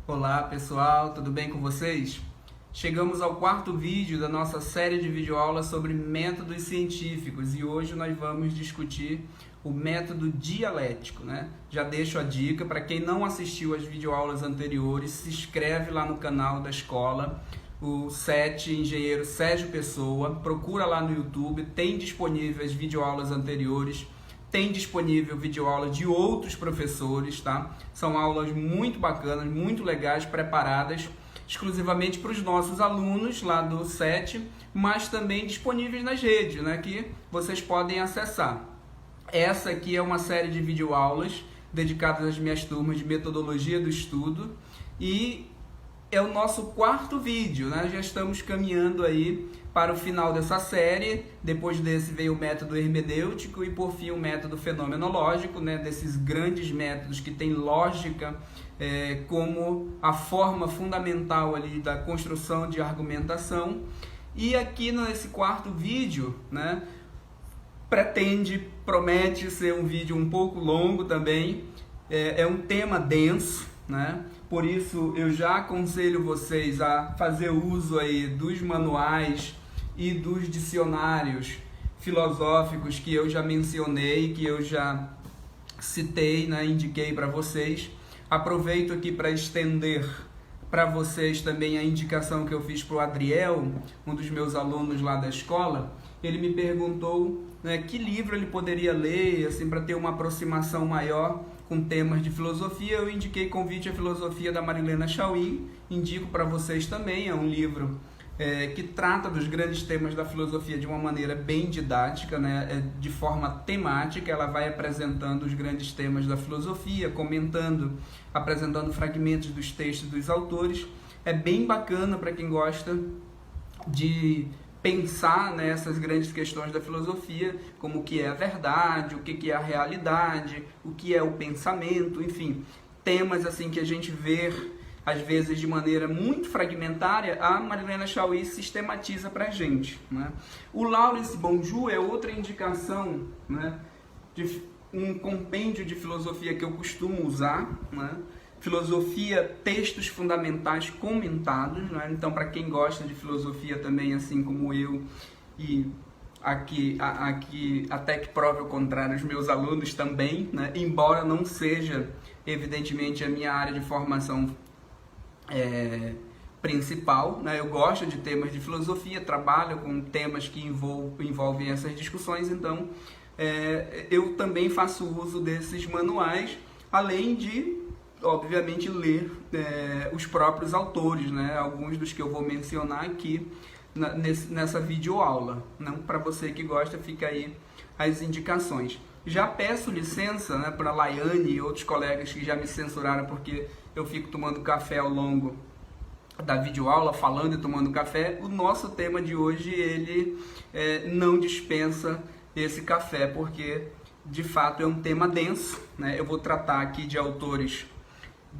Olá pessoal, tudo bem com vocês? Chegamos ao quarto vídeo da nossa série de videoaulas sobre métodos científicos e hoje nós vamos discutir o método dialético, né? Já deixo a dica para quem não assistiu às videoaulas anteriores, se inscreve lá no canal da escola, o SET Engenheiro Sérgio Pessoa, procura lá no YouTube, tem disponível as videoaulas anteriores. Tem disponível videoaula de outros professores, tá? São aulas muito bacanas, muito legais, preparadas exclusivamente para os nossos alunos lá do SET, mas também disponíveis nas redes, né? Que vocês podem acessar. Essa aqui é uma série de videoaulas dedicadas às minhas turmas de metodologia do estudo e é o nosso quarto vídeo, né? Já estamos caminhando aí para o final dessa série. Depois desse veio o método hermenêutico e por fim o método fenomenológico, né? Desses grandes métodos que tem lógica como a forma fundamental ali da construção de argumentação. E aqui nesse quarto vídeo, né? Promete ser um vídeo um pouco longo também. É um tema denso, né? Por isso eu já aconselho vocês a fazer uso aí dos manuais e dos dicionários filosóficos que eu já mencionei, que eu já citei, né, indiquei para vocês. Aproveito aqui para estender para vocês também a indicação que eu fiz para o Adriel, um dos meus alunos lá da escola. Ele me perguntou, né, que livro ele poderia ler assim, para ter uma aproximação maior com temas de filosofia. Eu indiquei Convite à Filosofia da Marilena Chauí, indico para vocês também, é um livro que trata dos grandes temas da filosofia de uma maneira bem didática, né? De forma temática. Ela vai apresentando os grandes temas da filosofia, apresentando fragmentos dos textos dos autores. É bem bacana para quem gosta de pensar nessas grandes questões da filosofia, como o que é a verdade, o que é a realidade, o que é o pensamento, enfim, temas assim que a gente vê às vezes de maneira muito fragmentária. A Marilena Chauí sistematiza para a gente, né? O Lawrence Bonjour é outra indicação, né, de um compêndio de filosofia que eu costumo usar, né? Filosofia, textos fundamentais comentados, né? Então, para quem gosta de filosofia também, assim como eu, e aqui até que prove o contrário, os meus alunos também, né? Embora não seja, evidentemente, a minha área de formação principal, né? Eu gosto de temas de filosofia, trabalho com temas que envolvem essas discussões, então eu também faço uso desses manuais, além de, obviamente, ler os próprios autores, né? Alguns dos que eu vou mencionar aqui nessa videoaula. Não, para você que gosta, fica aí as indicações. Já peço licença, né, para a Laiane e outros colegas que já me censuraram porque eu fico tomando café ao longo da videoaula, falando e tomando café. O nosso tema de hoje, ele não dispensa esse café, porque de fato é um tema denso, né? Eu vou tratar aqui de autores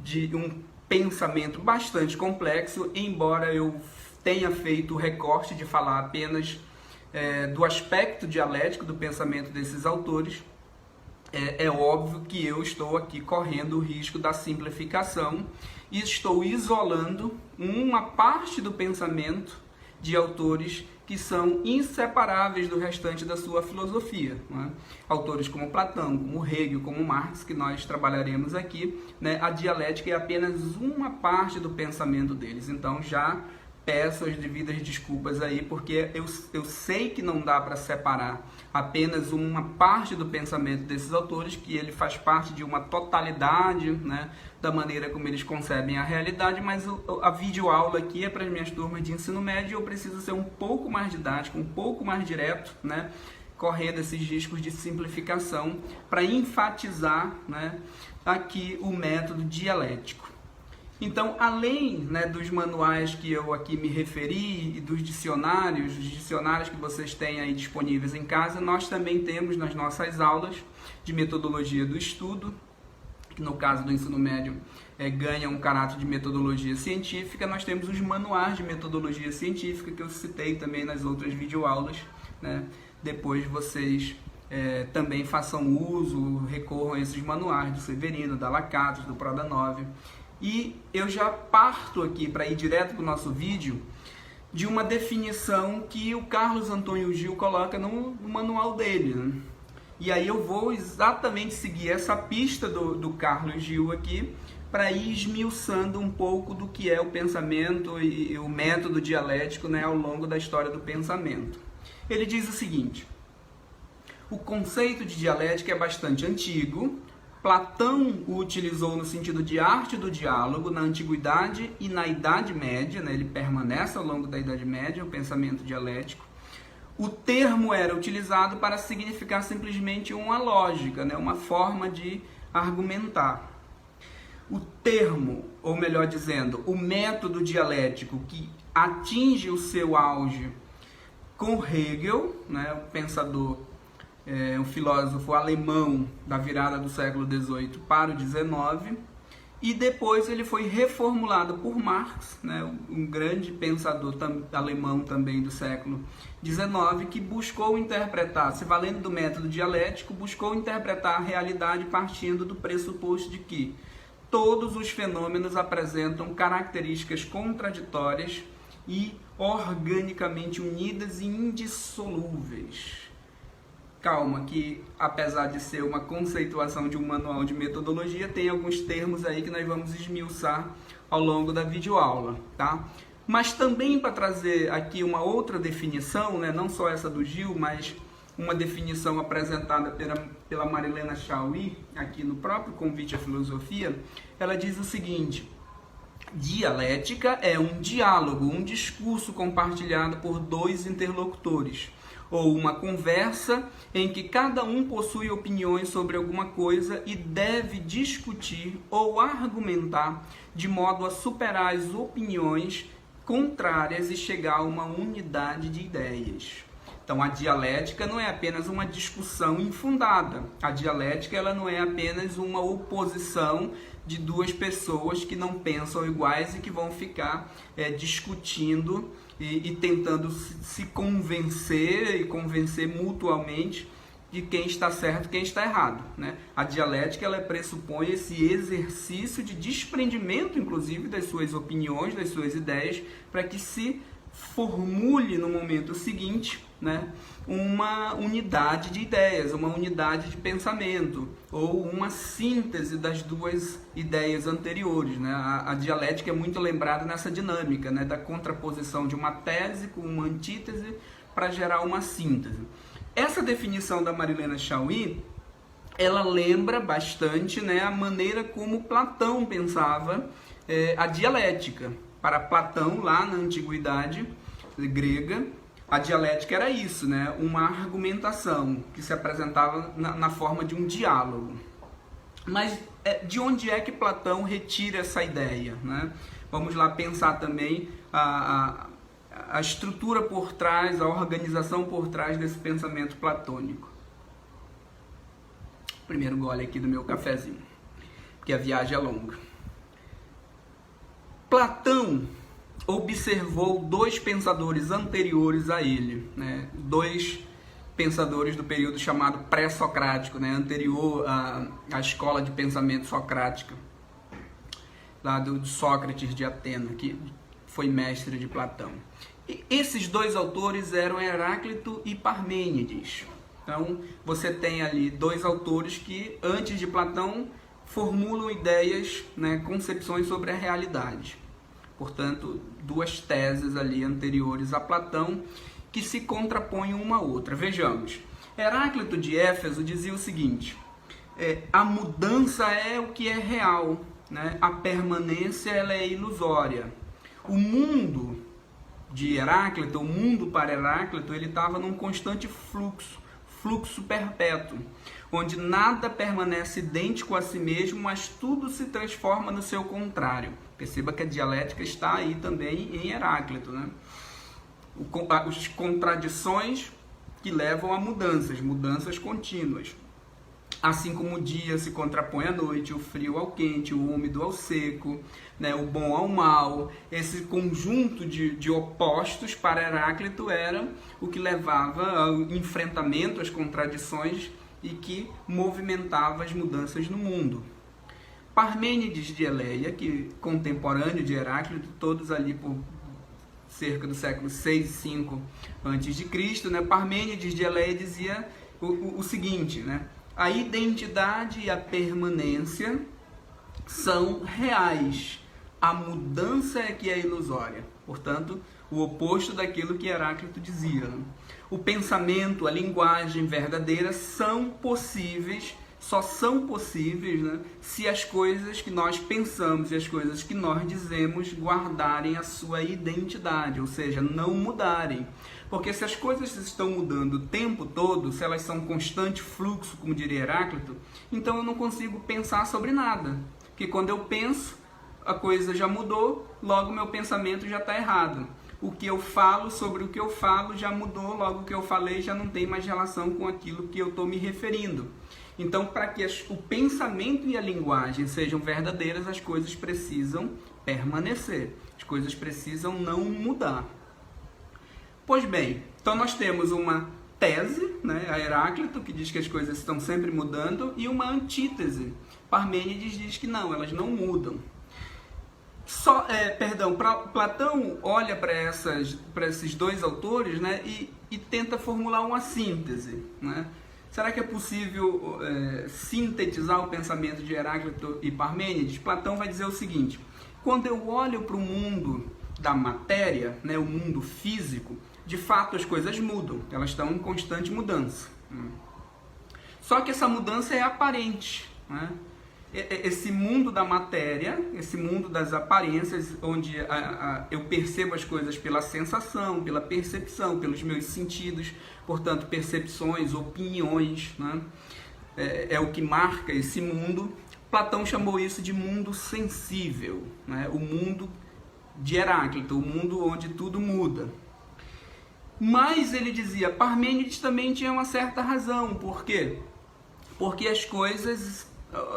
de um pensamento bastante complexo, embora eu tenha feito o recorte de falar apenas do aspecto dialético do pensamento desses autores. É óbvio que eu estou aqui correndo o risco da simplificação e estou isolando uma parte do pensamento de autores que são inseparáveis do restante da sua filosofia, né? Autores como Platão, como Hegel, como Marx, que nós trabalharemos aqui, né? A dialética é apenas uma parte do pensamento deles, então já peço as devidas desculpas aí, porque eu sei que não dá para separar apenas uma parte do pensamento desses autores, que ele faz parte de uma totalidade, né, da maneira como eles concebem a realidade, mas a videoaula aqui é para as minhas turmas de ensino médio e eu preciso ser um pouco mais didático, um pouco mais direto, né, correndo esses riscos de simplificação para enfatizar, né, aqui o método dialético. Então, além, né, dos manuais que eu aqui me referi e dos dicionários, os dicionários que vocês têm aí disponíveis em casa, nós também temos nas nossas aulas de metodologia do estudo, que no caso do ensino médio ganha um caráter de metodologia científica. Nós temos os manuais de metodologia científica que eu citei também nas outras videoaulas, né? Depois vocês também façam uso, recorram a esses manuais do Severino, da Lakatos, do Proda 9. E eu já parto aqui para ir direto para o nosso vídeo de uma definição que o Carlos Antônio Gil coloca no manual dele, né? E aí eu vou exatamente seguir essa pista do Carlos Gil aqui para ir esmiuçando um pouco do que é o pensamento e o método dialético, né, ao longo da história do pensamento. Ele diz o seguinte: o conceito de dialética é bastante antigo. Platão o utilizou no sentido de arte do diálogo na Antiguidade e na Idade Média, né? Ele permanece ao longo da Idade Média, o pensamento dialético. O termo era utilizado para significar simplesmente uma lógica, né? Uma forma de argumentar. O termo, ou melhor dizendo, o método dialético que atinge o seu auge com Hegel, né? O pensador, um filósofo alemão da virada do século XVIII para o XIX, e depois ele foi reformulado por Marx, né, um grande pensador alemão também do século XIX, que buscou interpretar, se valendo do método dialético, buscou interpretar a realidade partindo do pressuposto de que todos os fenômenos apresentam características contraditórias e organicamente unidas e indissolúveis. Calma, que apesar de ser uma conceituação de um manual de metodologia, tem alguns termos aí que nós vamos esmiuçar ao longo da videoaula, tá? Mas também para trazer aqui uma outra definição, né? Não só essa do Gil, mas uma definição apresentada pela Marilena Chauí, aqui no próprio Convite à Filosofia, ela diz o seguinte: dialética é um diálogo, um discurso compartilhado por dois interlocutores, ou uma conversa em que cada um possui opiniões sobre alguma coisa e deve discutir ou argumentar de modo a superar as opiniões contrárias e chegar a uma unidade de ideias. Então, a dialética não é apenas uma discussão infundada. A dialética ela não é apenas uma oposição de duas pessoas que não pensam iguais e que vão ficar discutindo e tentando se convencer e convencer mutuamente de quem está certo e quem está errado, né? A dialética ela pressupõe esse exercício de desprendimento, inclusive, das suas opiniões, das suas ideias, para que se formule no momento seguinte, né, uma unidade de ideias, uma unidade de pensamento, ou uma síntese das duas ideias anteriores, né? A dialética é muito lembrada nessa dinâmica, né, da contraposição de uma tese com uma antítese para gerar uma síntese. Essa definição da Marilena Chauí, ela lembra bastante, né, a maneira como Platão pensava a dialética. Para Platão, lá na Antiguidade grega, a dialética era isso, né? Uma argumentação que se apresentava na forma de um diálogo. Mas de onde é que Platão retira essa ideia, né? Vamos lá pensar também a estrutura por trás, a organização por trás desse pensamento platônico. Primeiro gole aqui do meu cafezinho, porque a viagem é longa. Platão observou dois pensadores anteriores a ele, né? Dois pensadores do período chamado pré-socrático, né? Anterior à escola de pensamento socrática, lá do Sócrates de Atena, que foi mestre de Platão. E esses dois autores eram Heráclito e Parmênides. Então, você tem ali dois autores que, antes de Platão, formulam ideias, né, concepções sobre a realidade. Portanto, duas teses ali anteriores a Platão que se contrapõem uma à outra. Vejamos, Heráclito de Éfeso dizia o seguinte: a mudança é o que é real, né? A permanência ela é ilusória. O mundo de Heráclito, o mundo para Heráclito, ele estava num constante fluxo perpétuo, onde nada permanece idêntico a si mesmo, mas tudo se transforma no seu contrário. Perceba que a dialética está aí também em Heráclito, né? As contradições que levam a mudanças contínuas. Assim como o dia se contrapõe à noite, o frio ao quente, o úmido ao seco, né, o bom ao mal. Esse conjunto de opostos para Heráclito era o que levava ao enfrentamento às contradições e que movimentava as mudanças no mundo. Parmênides de Eleia, que contemporâneo de Heráclito, todos ali por cerca do século 6 e 5 a.C., né? Parmênides de Eleia dizia o seguinte, né? A identidade e a permanência são reais, a mudança é que é ilusória. Portanto, o oposto daquilo que Heráclito dizia, né? O pensamento, a linguagem verdadeira são possíveis, só são possíveis, né, se as coisas que nós pensamos e as coisas que nós dizemos guardarem a sua identidade, ou seja, não mudarem. Porque se as coisas estão mudando o tempo todo, se elas são um constante fluxo, como diria Heráclito, então eu não consigo pensar sobre nada. Porque quando eu penso, a coisa já mudou, logo meu pensamento já está errado. O que eu falo sobre o que eu falo já mudou, logo o que eu falei já não tem mais relação com aquilo que eu estou me referindo. Então, para que o pensamento e a linguagem sejam verdadeiras, as coisas precisam permanecer, as coisas precisam não mudar. Pois bem, então nós temos uma tese, né, a Heráclito, que diz que as coisas estão sempre mudando, e uma antítese. Parmênides diz que não, elas não mudam. Platão olha para esses dois autores, né, e tenta formular uma síntese, né? Será que é possível sintetizar o pensamento de Heráclito e Parmênides? Platão vai dizer o seguinte: quando eu olho para o mundo da matéria, né, o mundo físico, de fato as coisas mudam, elas estão em constante mudança. Só que essa mudança é aparente, né? Esse mundo da matéria, esse mundo das aparências, onde eu percebo as coisas pela sensação, pela percepção, pelos meus sentidos, portanto, percepções, opiniões, né? É o que marca esse mundo. Platão chamou isso de mundo sensível, né? O mundo de Heráclito, o mundo onde tudo muda. Mas ele dizia, Parmênides também tinha uma certa razão. Por quê? Porque as coisas...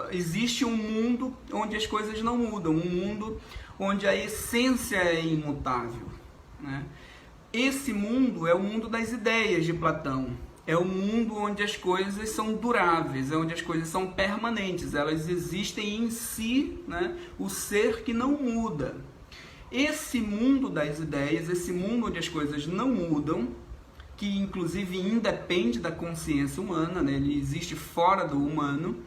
existe um mundo onde as coisas não mudam, um mundo onde a essência é imutável, né? Esse mundo é o mundo das ideias de Platão, é o mundo onde as coisas são duráveis, é onde as coisas são permanentes, elas existem em si, né? O ser que não muda. Esse mundo das ideias, esse mundo onde as coisas não mudam, que inclusive independe da consciência humana, né? Ele existe fora do humano,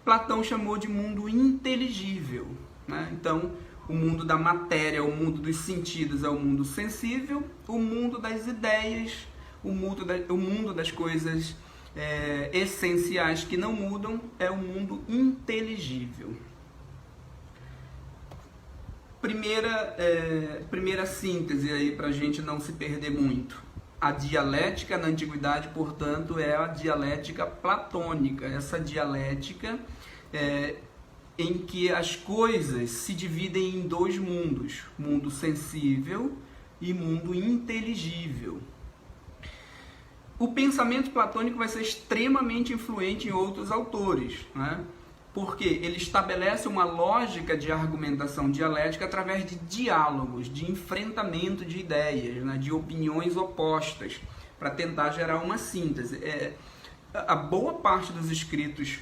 Platão chamou de mundo inteligível, né? Então, o mundo da matéria, o mundo dos sentidos é o mundo sensível, o mundo das ideias, o mundo das coisas essenciais que não mudam é o mundo inteligível. Primeira síntese aí para a gente não se perder muito. A dialética na antiguidade, portanto, é a dialética platônica, essa dialética em que as coisas se dividem em dois mundos, mundo sensível e mundo inteligível. O pensamento platônico vai ser extremamente influente em outros autores, né? Porque ele estabelece uma lógica de argumentação dialética através de diálogos, de enfrentamento de ideias, né, de opiniões opostas, para tentar gerar uma síntese. A boa parte dos escritos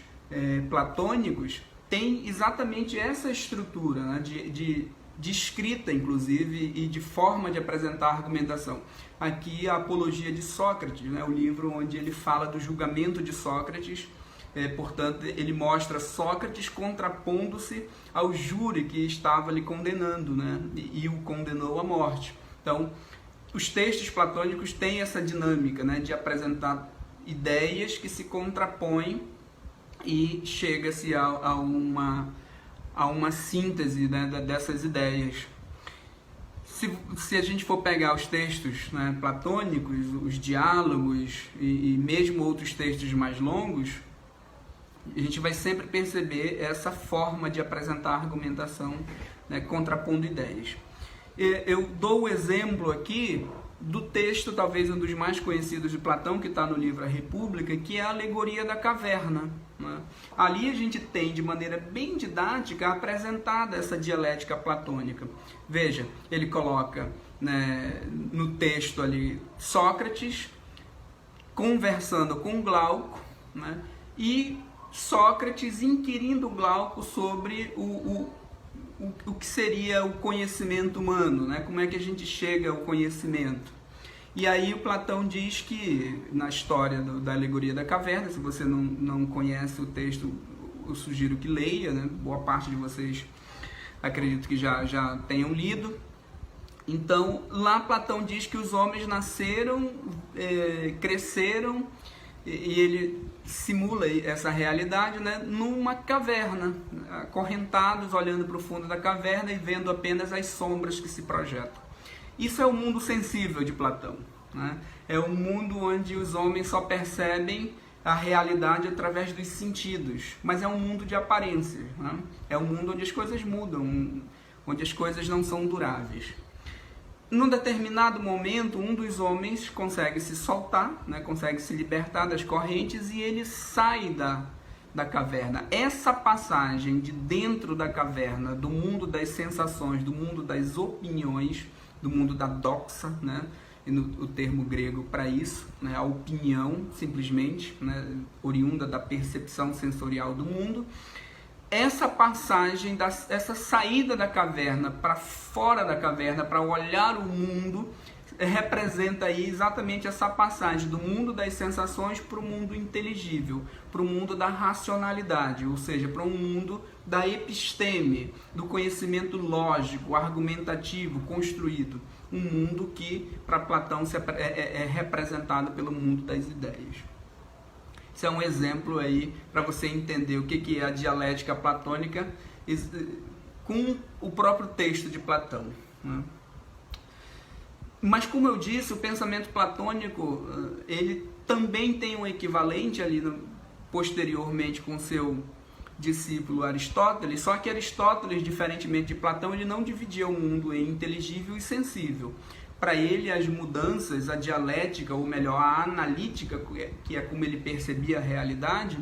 platônicos tem exatamente essa estrutura, né, de escrita, inclusive, e de forma de apresentar a argumentação. Aqui a Apologia de Sócrates, né, o livro onde ele fala do julgamento de Sócrates. Portanto, ele mostra Sócrates contrapondo-se ao júri que estava lhe condenando, né? E o condenou à morte. Então, os textos platônicos têm essa dinâmica, né? De apresentar ideias que se contrapõem e chega-se a uma síntese, né, dessas ideias. Se a gente for pegar os textos, né, platônicos, os diálogos e mesmo outros textos mais longos, a gente vai sempre perceber essa forma de apresentar argumentação, né, contrapondo ideias. Eu dou o exemplo aqui do texto, talvez um dos mais conhecidos de Platão, que está no livro A República, que é a Alegoria da Caverna, né? Ali a gente tem, de maneira bem didática, apresentada essa dialética platônica. Veja, ele coloca, né, no texto ali Sócrates conversando com Glauco, né, e Sócrates inquirindo Glauco sobre o que seria o conhecimento humano, né? Como é que a gente chega ao conhecimento. E aí o Platão diz que, na história da alegoria da caverna, se você não conhece o texto, eu sugiro que leia, né? Boa parte de vocês acredito que já tenham lido. Então, lá Platão diz que os homens nasceram, cresceram, e ele simula essa realidade, né, numa caverna, acorrentados, olhando para o fundo da caverna e vendo apenas as sombras que se projetam. Isso é o mundo sensível de Platão, né? É um mundo onde os homens só percebem a realidade através dos sentidos, mas é um mundo de aparências, né? É um mundo onde as coisas mudam, onde as coisas não são duráveis. Num determinado momento, um dos homens consegue se soltar, né, consegue se libertar das correntes e ele sai da caverna. Essa passagem de dentro da caverna, do mundo das sensações, do mundo das opiniões, do mundo da doxa, né, e o termo grego para isso, né, a opinião, simplesmente, né, oriunda da percepção sensorial do mundo. Essa passagem, essa saída da caverna para fora da caverna, para olhar o mundo, representa aí exatamente essa passagem do mundo das sensações para o mundo inteligível, para o mundo da racionalidade, ou seja, para um mundo da episteme, do conhecimento lógico, argumentativo, construído. Um mundo que, para Platão, é representado pelo mundo das ideias. Isso é um exemplo aí para você entender o que é a dialética platônica com o próprio texto de Platão, né? Mas, como eu disse, o pensamento platônico ele também tem um equivalente ali posteriormente com seu discípulo Aristóteles, só que Aristóteles, diferentemente de Platão, ele não dividia o mundo em inteligível e sensível. Para ele, as mudanças, a dialética, ou melhor, a analítica, que é como ele percebia a realidade,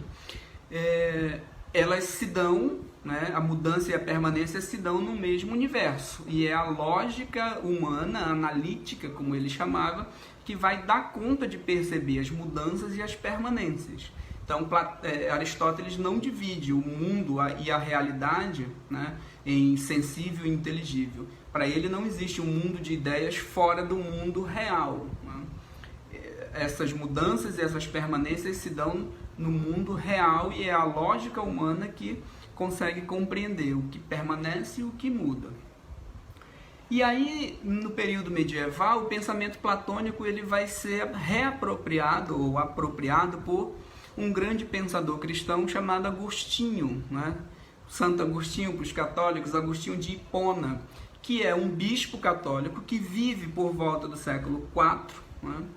elas se dão, né, a mudança e a permanência se dão no mesmo universo. E é a lógica humana, a analítica, como ele chamava, que vai dar conta de perceber as mudanças e as permanências. Então, Aristóteles não divide o mundo e a realidade, né, em sensível e inteligível. Para ele não existe um mundo de ideias fora do mundo real, né? Essas mudanças e essas permanências se dão no mundo real e é a lógica humana que consegue compreender o que permanece e o que muda. E aí, no período medieval, o pensamento platônico ele vai ser reapropriado ou apropriado por um grande pensador cristão chamado Agostinho, né? Santo Agostinho para os católicos, Agostinho de Hipona, que é um bispo católico que vive por volta do século IV, né,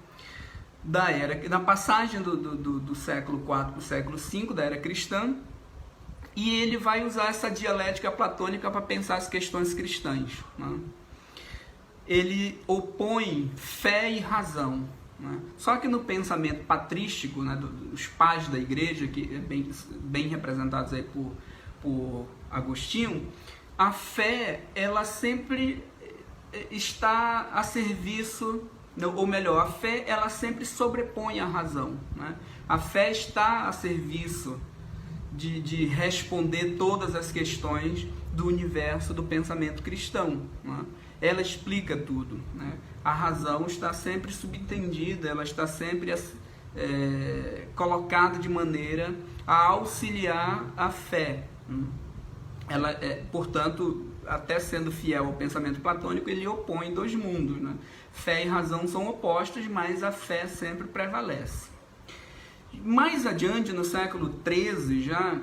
na passagem do século IV para o século V, da era cristã, e ele vai usar essa dialética platônica para pensar as questões cristãs, né? Ele opõe fé e razão, né? Só que no pensamento patrístico, né, dos pais da igreja, que é bem representados aí por Agostinho, a fé, ela sempre está a serviço, ou melhor, a fé, ela sempre sobrepõe a razão, né? A fé está a serviço de responder todas as questões do universo do pensamento cristão, né? Ela explica tudo, né? A razão está sempre subentendida, ela está sempre colocada de maneira a auxiliar a fé, né? Ela portanto, até sendo fiel ao pensamento platônico, ele opõe dois mundos, né? Fé e razão são opostos, mas a fé sempre prevalece. Mais adiante, no século XIII, já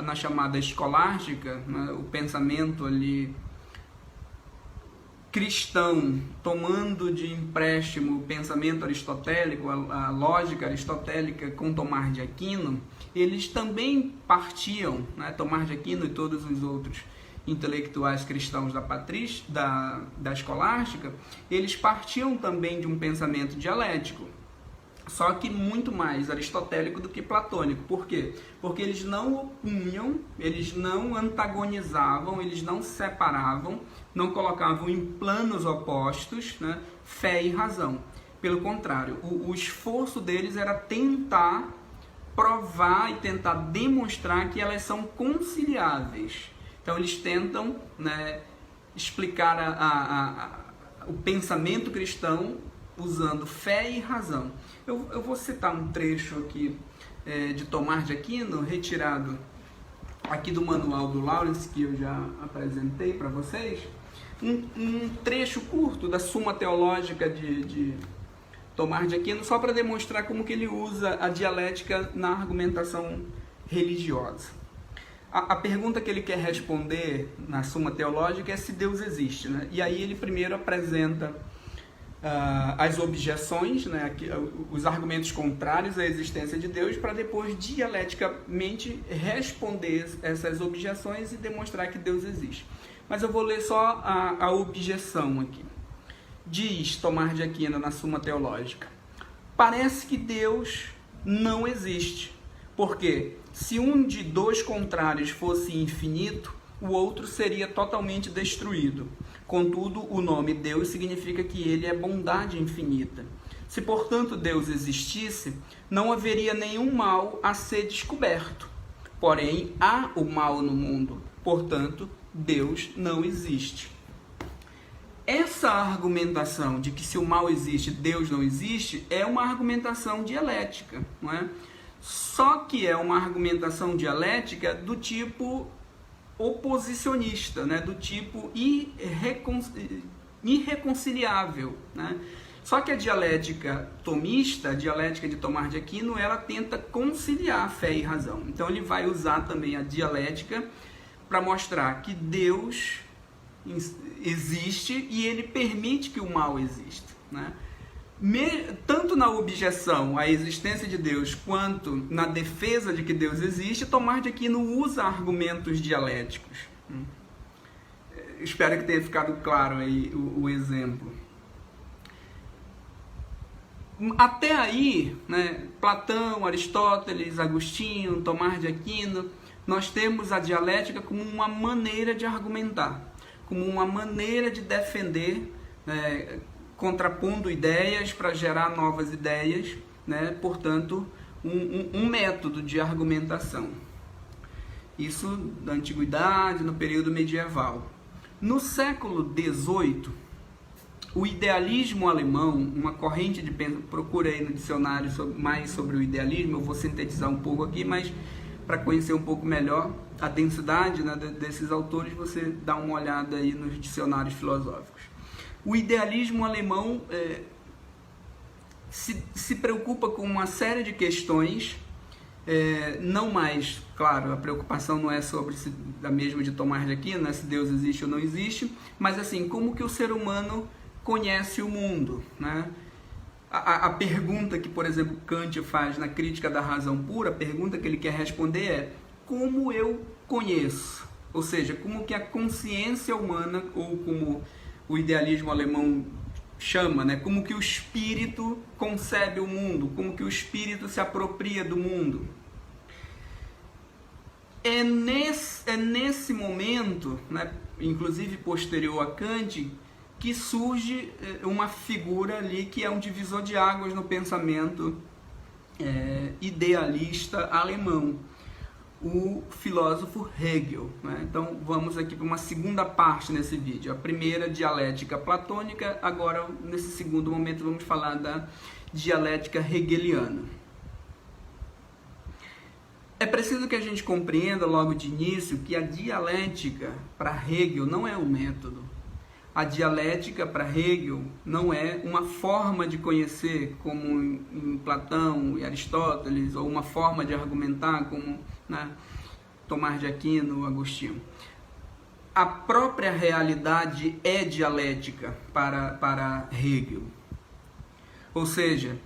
na chamada escolástica, né, o pensamento ali cristão, tomando de empréstimo o pensamento aristotélico, a lógica aristotélica com Tomás de Aquino, eles também partiam, né, Tomás de Aquino e todos os outros intelectuais cristãos da escolástica, eles partiam também de um pensamento dialético, só que muito mais aristotélico do que platônico. Por quê? Porque eles não opunham, eles não antagonizavam, eles não separavam, não colocavam em planos opostos, né, fé e razão. Pelo contrário, o esforço deles era tentar provar e tentar demonstrar que elas são conciliáveis. Então eles tentam, né, explicar o pensamento cristão usando fé e razão. Eu vou citar um trecho aqui de Tomás de Aquino, retirado aqui do manual do Lawrence, que eu já apresentei para vocês. Um trecho curto da Suma Teológica de Tomás de Aquino, só para demonstrar como que ele usa a dialética na argumentação religiosa. A pergunta que ele quer responder na Suma Teológica é se Deus existe, né? E aí ele primeiro apresenta as objeções, né, os argumentos contrários à existência de Deus, para depois dialeticamente responder essas objeções e demonstrar que Deus existe. Mas eu vou ler só a objeção aqui. Diz Tomás de Aquino na Suma Teológica: parece que Deus não existe, porque se um de dois contrários fosse infinito, o outro seria totalmente destruído. Contudo, o nome Deus significa que ele é bondade infinita. Se, portanto, Deus existisse, não haveria nenhum mal a ser descoberto. Porém, há o mal no mundo. Portanto, Deus não existe. Essa argumentação de que se o mal existe, Deus não existe, é uma argumentação dialética, não é? Só que é uma argumentação dialética do tipo oposicionista, né? Do tipo irreconciliável, né? Só que a dialética tomista, a dialética de Tomás de Aquino, ela tenta conciliar fé e razão. Então ele vai usar também a dialética para mostrar que Deus existe e ele permite que o mal exista, né? Tanto na objeção à existência de Deus quanto na defesa de que Deus existe, Tomás de Aquino usa argumentos dialéticos. Espero que tenha ficado claro aí o exemplo. Até aí, né, Platão, Aristóteles, Agostinho, Tomás de Aquino, nós temos a dialética como uma maneira de argumentar, como uma maneira de defender, contrapondo ideias para gerar novas ideias, né? Portanto, um método de argumentação. Isso da antiguidade, no período medieval. No século XVIII, o idealismo alemão, uma corrente de pensamento, procura aí no dicionário mais sobre o idealismo, eu vou sintetizar um pouco aqui, mas para conhecer um pouco melhor a densidade, né, desses autores, você dá uma olhada aí nos dicionários filosóficos. O idealismo alemão se preocupa com uma série de questões, não mais, claro, a preocupação não é sobre a mesma de Tomás de Aquino, né, se Deus existe ou não existe, mas assim, como que o ser humano conhece o mundo, né? A pergunta que, por exemplo, Kant faz na Crítica da Razão Pura, a pergunta que ele quer responder é: como eu conheço? Ou seja, como que a consciência humana, ou como o idealismo alemão chama, né? Como que o espírito concebe o mundo, como que o espírito se apropria do mundo. É nesse momento, né, inclusive posterior a Kant, que surge uma figura ali que é um divisor de águas no pensamento idealista alemão, o filósofo Hegel, né? Então vamos aqui para uma segunda parte nesse vídeo. A primeira, dialética platônica, agora nesse segundo momento vamos falar da dialética hegeliana. É preciso que a gente compreenda logo de início que a dialética para Hegel não é um método. A dialética para Hegel não é uma forma de conhecer como em Platão e Aristóteles, ou uma forma de argumentar como, né, Tomás de Aquino, Agostinho. A própria realidade é dialética para Hegel. Ou seja,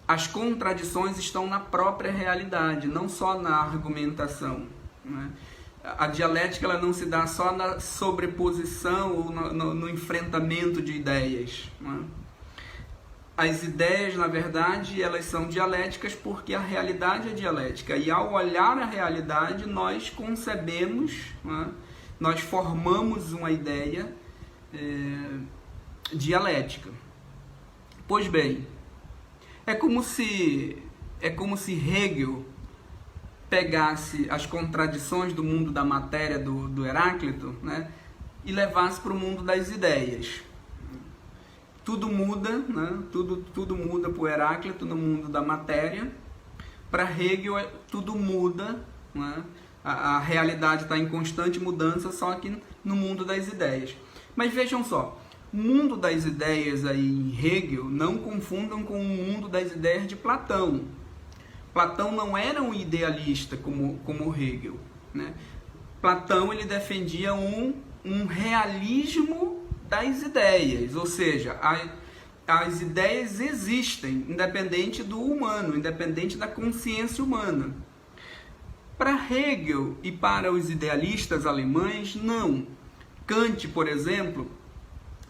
as contradições estão na própria realidade, não só na argumentação, né? A dialética ela não se dá só na sobreposição ou no enfrentamento de ideias, né? As ideias, na verdade, elas são dialéticas porque a realidade é dialética. E ao olhar a realidade, nós concebemos, né? Nós formamos uma ideia dialética. Pois bem, é como se Hegel pegasse as contradições do mundo da matéria do Heráclito, né, e levasse para o mundo das ideias. Tudo muda, né, tudo muda para o Heráclito no mundo da matéria. Para Hegel, tudo muda, né, a realidade está em constante mudança, só que no mundo das ideias. Mas vejam só, o mundo das ideias aí em Hegel, não confundam com o mundo das ideias de Platão. Platão não era um idealista como Hegel, né? Platão ele defendia um realismo das ideias, ou seja, as ideias existem, independente do humano, independente da consciência humana. Para Hegel e para os idealistas alemães, não. Kant, por exemplo,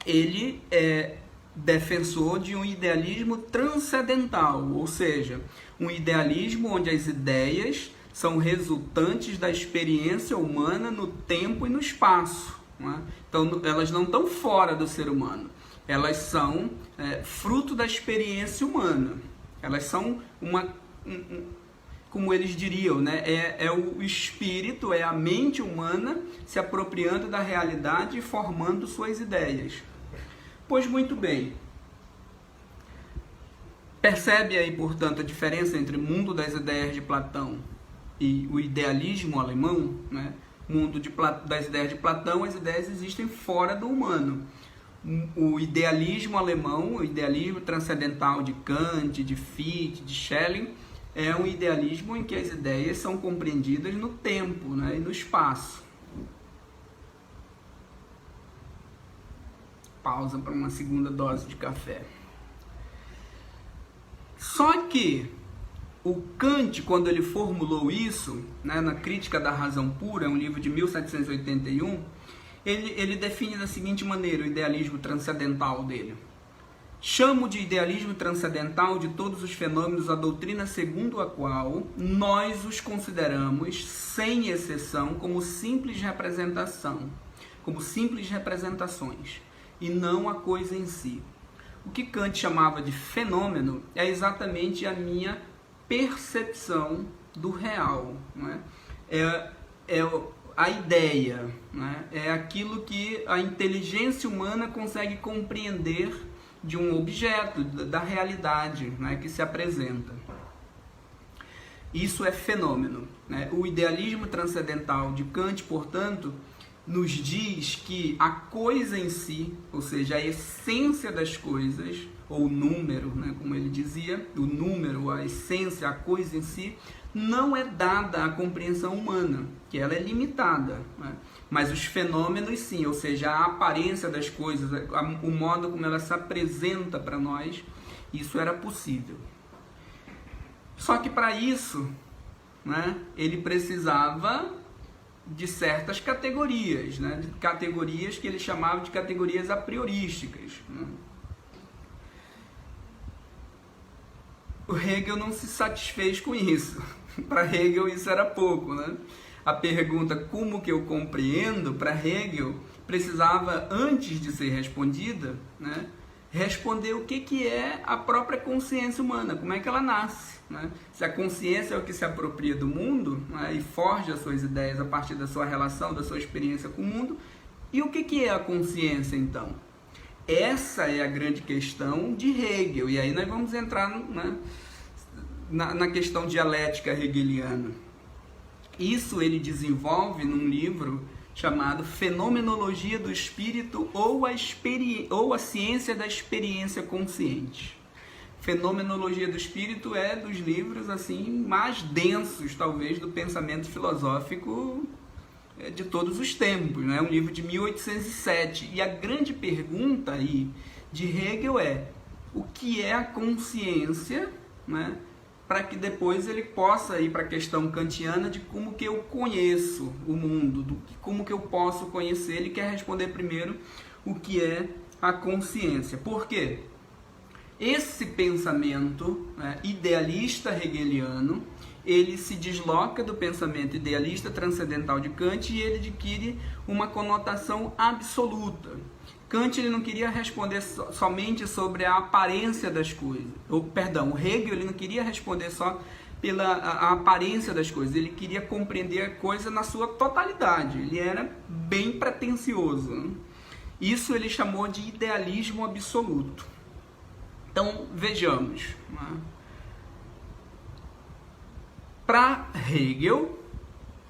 ele é defensor de um idealismo transcendental, ou seja, um idealismo onde as ideias são resultantes da experiência humana no tempo e no espaço, né? Então, elas não estão fora do ser humano, elas são fruto da experiência humana, elas são como eles diriam, né? É o espírito, é a mente humana se apropriando da realidade e formando suas ideias. Pois muito bem. Percebe aí, portanto, a diferença entre o mundo das ideias de Platão e o idealismo alemão, né? Mundo das ideias de Platão, as ideias existem fora do humano. O idealismo alemão, o idealismo transcendental de Kant, de Fichte, de Schelling, é um idealismo em que as ideias são compreendidas no tempo, né, e no espaço. Pausa para uma segunda dose de café. Só que o Kant, quando ele formulou isso, né, na Crítica da Razão Pura, um livro de 1781, ele define da seguinte maneira o idealismo transcendental dele. Chamo de idealismo transcendental de todos os fenômenos a doutrina segundo a qual nós os consideramos, sem exceção, como simples representação, como simples representações, e não a coisa em si. O que Kant chamava de fenômeno é exatamente a minha percepção do real, né? É a ideia, né? É aquilo que a inteligência humana consegue compreender de um objeto, da realidade, né, que se apresenta. Isso é fenômeno, né? O idealismo transcendental de Kant, portanto, nos diz que a coisa em si, ou seja, a essência das coisas, ou o número, né, como ele dizia, o número, a essência, a coisa em si, não é dada à compreensão humana, que ela é limitada, né? Mas os fenômenos sim, ou seja, a aparência das coisas, o modo como ela se apresenta para nós, isso era possível. Só que para isso, né, ele precisava de certas categorias, né, de categorias que ele chamava de categorias a priorísticas, né? O Hegel não se satisfez com isso. Para Hegel isso era pouco, né? A pergunta como que eu compreendo, para Hegel, precisava, antes de ser respondida, né, responder o que é a própria consciência humana, como é que ela nasce, né? Se a consciência é o que se apropria do mundo, né, e forja as suas ideias a partir da sua relação, da sua experiência com o mundo, e o que é a consciência então? Essa é a grande questão de Hegel, e aí nós vamos entrar, né, na questão dialética hegeliana. Isso ele desenvolve num livro chamado Fenomenologia do Espírito ou a Ciência da Experiência Consciente. Fenomenologia do Espírito é dos livros assim mais densos, talvez, do pensamento filosófico de todos os tempos, né? Um livro de 1807. E a grande pergunta aí de Hegel é: o que é a consciência, né? Para que depois ele possa ir para a questão kantiana de como que eu conheço o mundo, como que eu posso conhecer. Ele quer responder primeiro o que é a consciência. Por quê? Esse pensamento, né, idealista hegeliano, ele se desloca do pensamento idealista transcendental de Kant e ele adquire uma conotação absoluta. Kant ele não queria responder somente sobre a aparência das coisas. O Hegel ele não queria responder só pela a aparência das coisas, ele queria compreender a coisa na sua totalidade, ele era bem pretensioso, né? Isso ele chamou de idealismo absoluto. Então, vejamos, né? Para Hegel,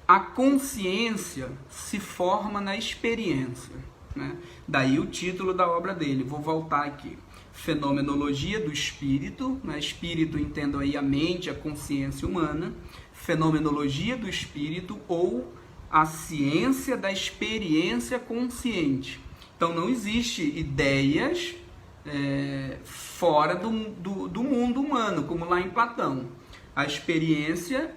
a consciência se forma na experiência, né? Daí o título da obra dele, vou voltar aqui. Fenomenologia do espírito, né? Espírito, entendo aí a mente, a consciência humana. Fenomenologia do espírito ou a ciência da experiência consciente. Então não existe ideias fora do mundo humano, como lá em Platão. A experiência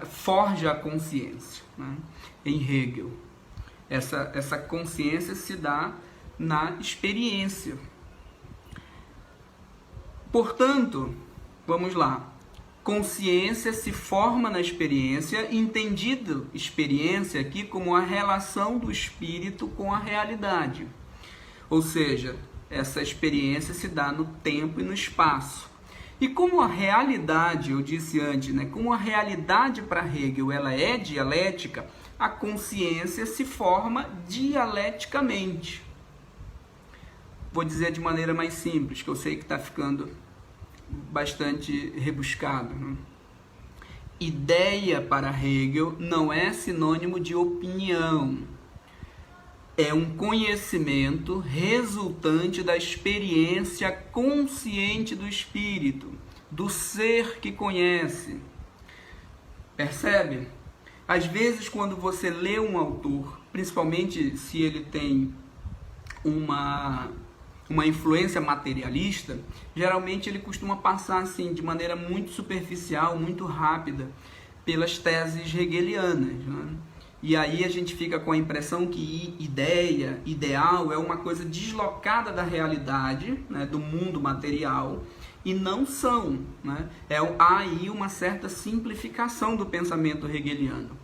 forja a consciência, né? Em Hegel. Essa consciência se dá na experiência. Portanto, vamos lá. Consciência se forma na experiência, entendido experiência aqui como a relação do espírito com a realidade. Ou seja, essa experiência se dá no tempo e no espaço. E como a realidade, eu disse antes, né, como a realidade para Hegel ela é dialética, a consciência se forma dialeticamente. Vou dizer de maneira mais simples, que eu sei que está ficando bastante rebuscado, né? Ideia para Hegel não é sinônimo de opinião. É um conhecimento resultante da experiência consciente do espírito, do ser que conhece. Percebe? Às vezes, quando você lê um autor, principalmente se ele tem uma influência materialista, geralmente ele costuma passar assim, de maneira muito superficial, muito rápida, pelas teses hegelianas, né? E aí a gente fica com a impressão que ideia, ideal, é uma coisa deslocada da realidade, né, do mundo material, e não são, né? Há aí uma certa simplificação do pensamento hegeliano.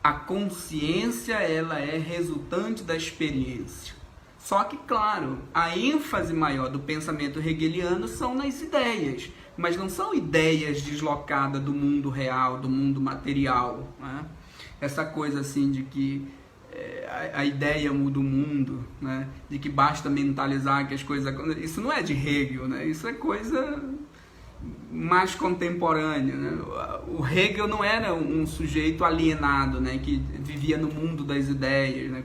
A consciência, ela é resultante da experiência. Só que, claro, a ênfase maior do pensamento hegeliano são nas ideias, mas não são ideias deslocadas do mundo real, do mundo material, né? Essa coisa assim de que a ideia muda o mundo, né? De que basta mentalizar que as coisas... Isso não é de Hegel, né? Isso é coisa mais contemporânea, né? O Hegel não era um sujeito alienado, né? Que vivia no mundo das ideias, né?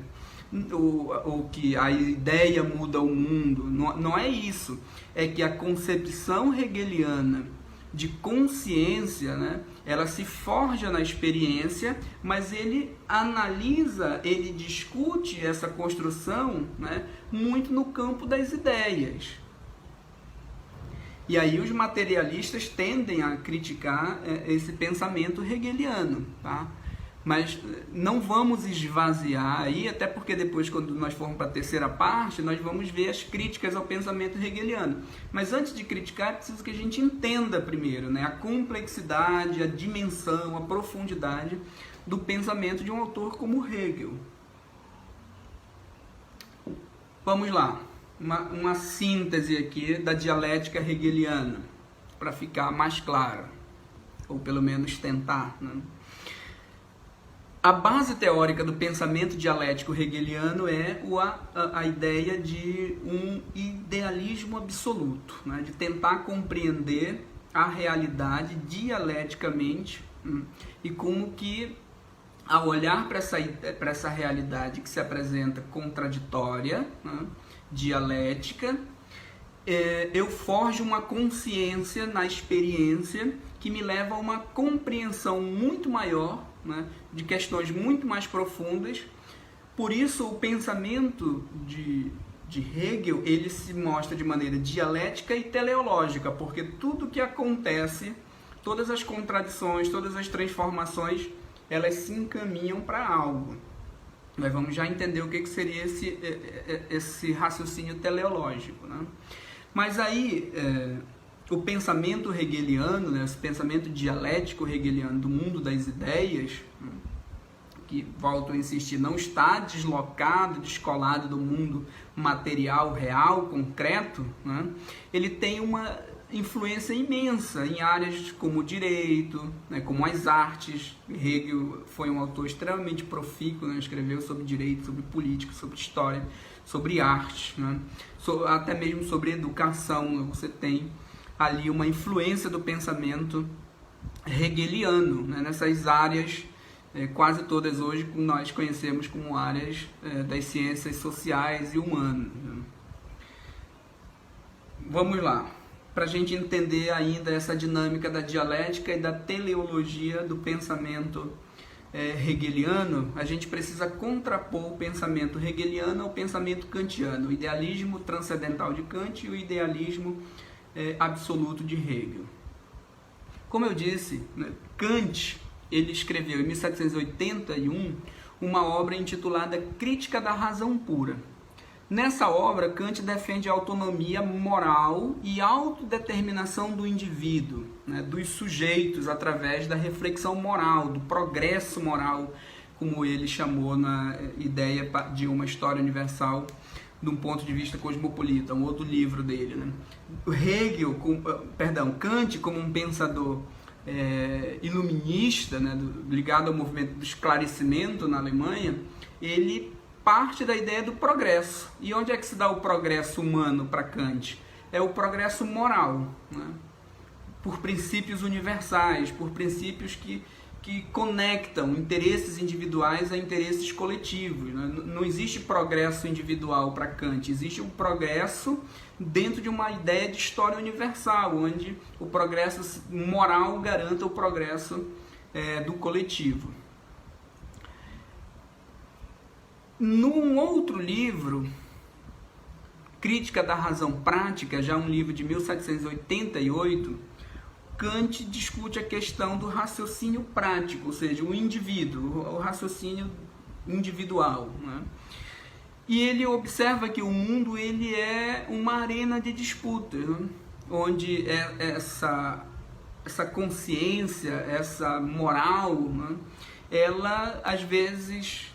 Ou que a ideia muda o mundo. Não é isso. É que a concepção hegeliana de consciência, né, ela se forja na experiência, mas ele analisa, ele discute essa construção, né, muito no campo das ideias. E aí os materialistas tendem a criticar esse pensamento hegeliano, tá? Mas não vamos esvaziar aí, até porque depois, quando nós formos para a terceira parte, nós vamos ver as críticas ao pensamento hegeliano. Mas antes de criticar, é preciso que a gente entenda primeiro, né, a complexidade, a dimensão, a profundidade do pensamento de um autor como Hegel. Vamos lá, uma síntese aqui da dialética hegeliana, para ficar mais claro, ou pelo menos tentar, né? A base teórica do pensamento dialético hegeliano é a ideia de um idealismo absoluto, né? De tentar compreender a realidade dialeticamente, e como que, ao olhar para essa realidade que se apresenta contraditória, né, dialética, eu forjo uma consciência na experiência que me leva a uma compreensão muito maior, né, de questões muito mais profundas. Por isso o pensamento de Hegel, ele se mostra de maneira dialética e teleológica, porque tudo que acontece, todas as contradições, todas as transformações, elas se encaminham para algo. Nós vamos já entender o que seria esse raciocínio teleológico, né? Mas aí o pensamento hegeliano, né, esse pensamento dialético hegeliano do mundo das ideias, que, volto a insistir, não está deslocado, descolado do mundo material, real, concreto, né? Ele tem influência imensa em áreas como o direito, né, como as artes. Hegel foi um autor extremamente profícuo, né, escreveu sobre direito, sobre política, sobre história, sobre arte, né, até mesmo sobre educação. Você tem ali uma influência do pensamento hegeliano, né, nessas áreas, quase todas hoje nós conhecemos como áreas das ciências sociais e humanas. Né. Vamos lá, para a gente entender ainda essa dinâmica da dialética e da teleologia do pensamento hegeliano, a gente precisa contrapor o pensamento hegeliano ao pensamento kantiano, o idealismo transcendental de Kant e o idealismo absoluto de Hegel. Como eu disse, né, Kant ele escreveu em 1781 uma obra intitulada Crítica da Razão Pura. Nessa obra, Kant defende a autonomia moral e autodeterminação do indivíduo, né, dos sujeitos, através da reflexão moral, do progresso moral, como ele chamou na ideia de uma história universal, de um ponto de vista cosmopolita, um outro livro dele. Né. Kant, como um pensador iluminista, né, ligado ao movimento do esclarecimento na Alemanha, ele parte da ideia do progresso. E onde é que se dá o progresso humano para Kant? É o progresso moral, né? Por princípios universais, por princípios que conectam interesses individuais a interesses coletivos, né? Não existe progresso individual para Kant, existe um progresso dentro de uma ideia de história universal, onde o progresso moral garanta o progresso do coletivo. Num outro livro, Crítica da Razão Prática, já um livro de 1788, Kant discute a questão do raciocínio prático, ou seja, o indivíduo, o raciocínio individual, né? E ele observa que o mundo ele é uma arena de disputa, né? Onde essa consciência, essa moral, né? Ela às vezes,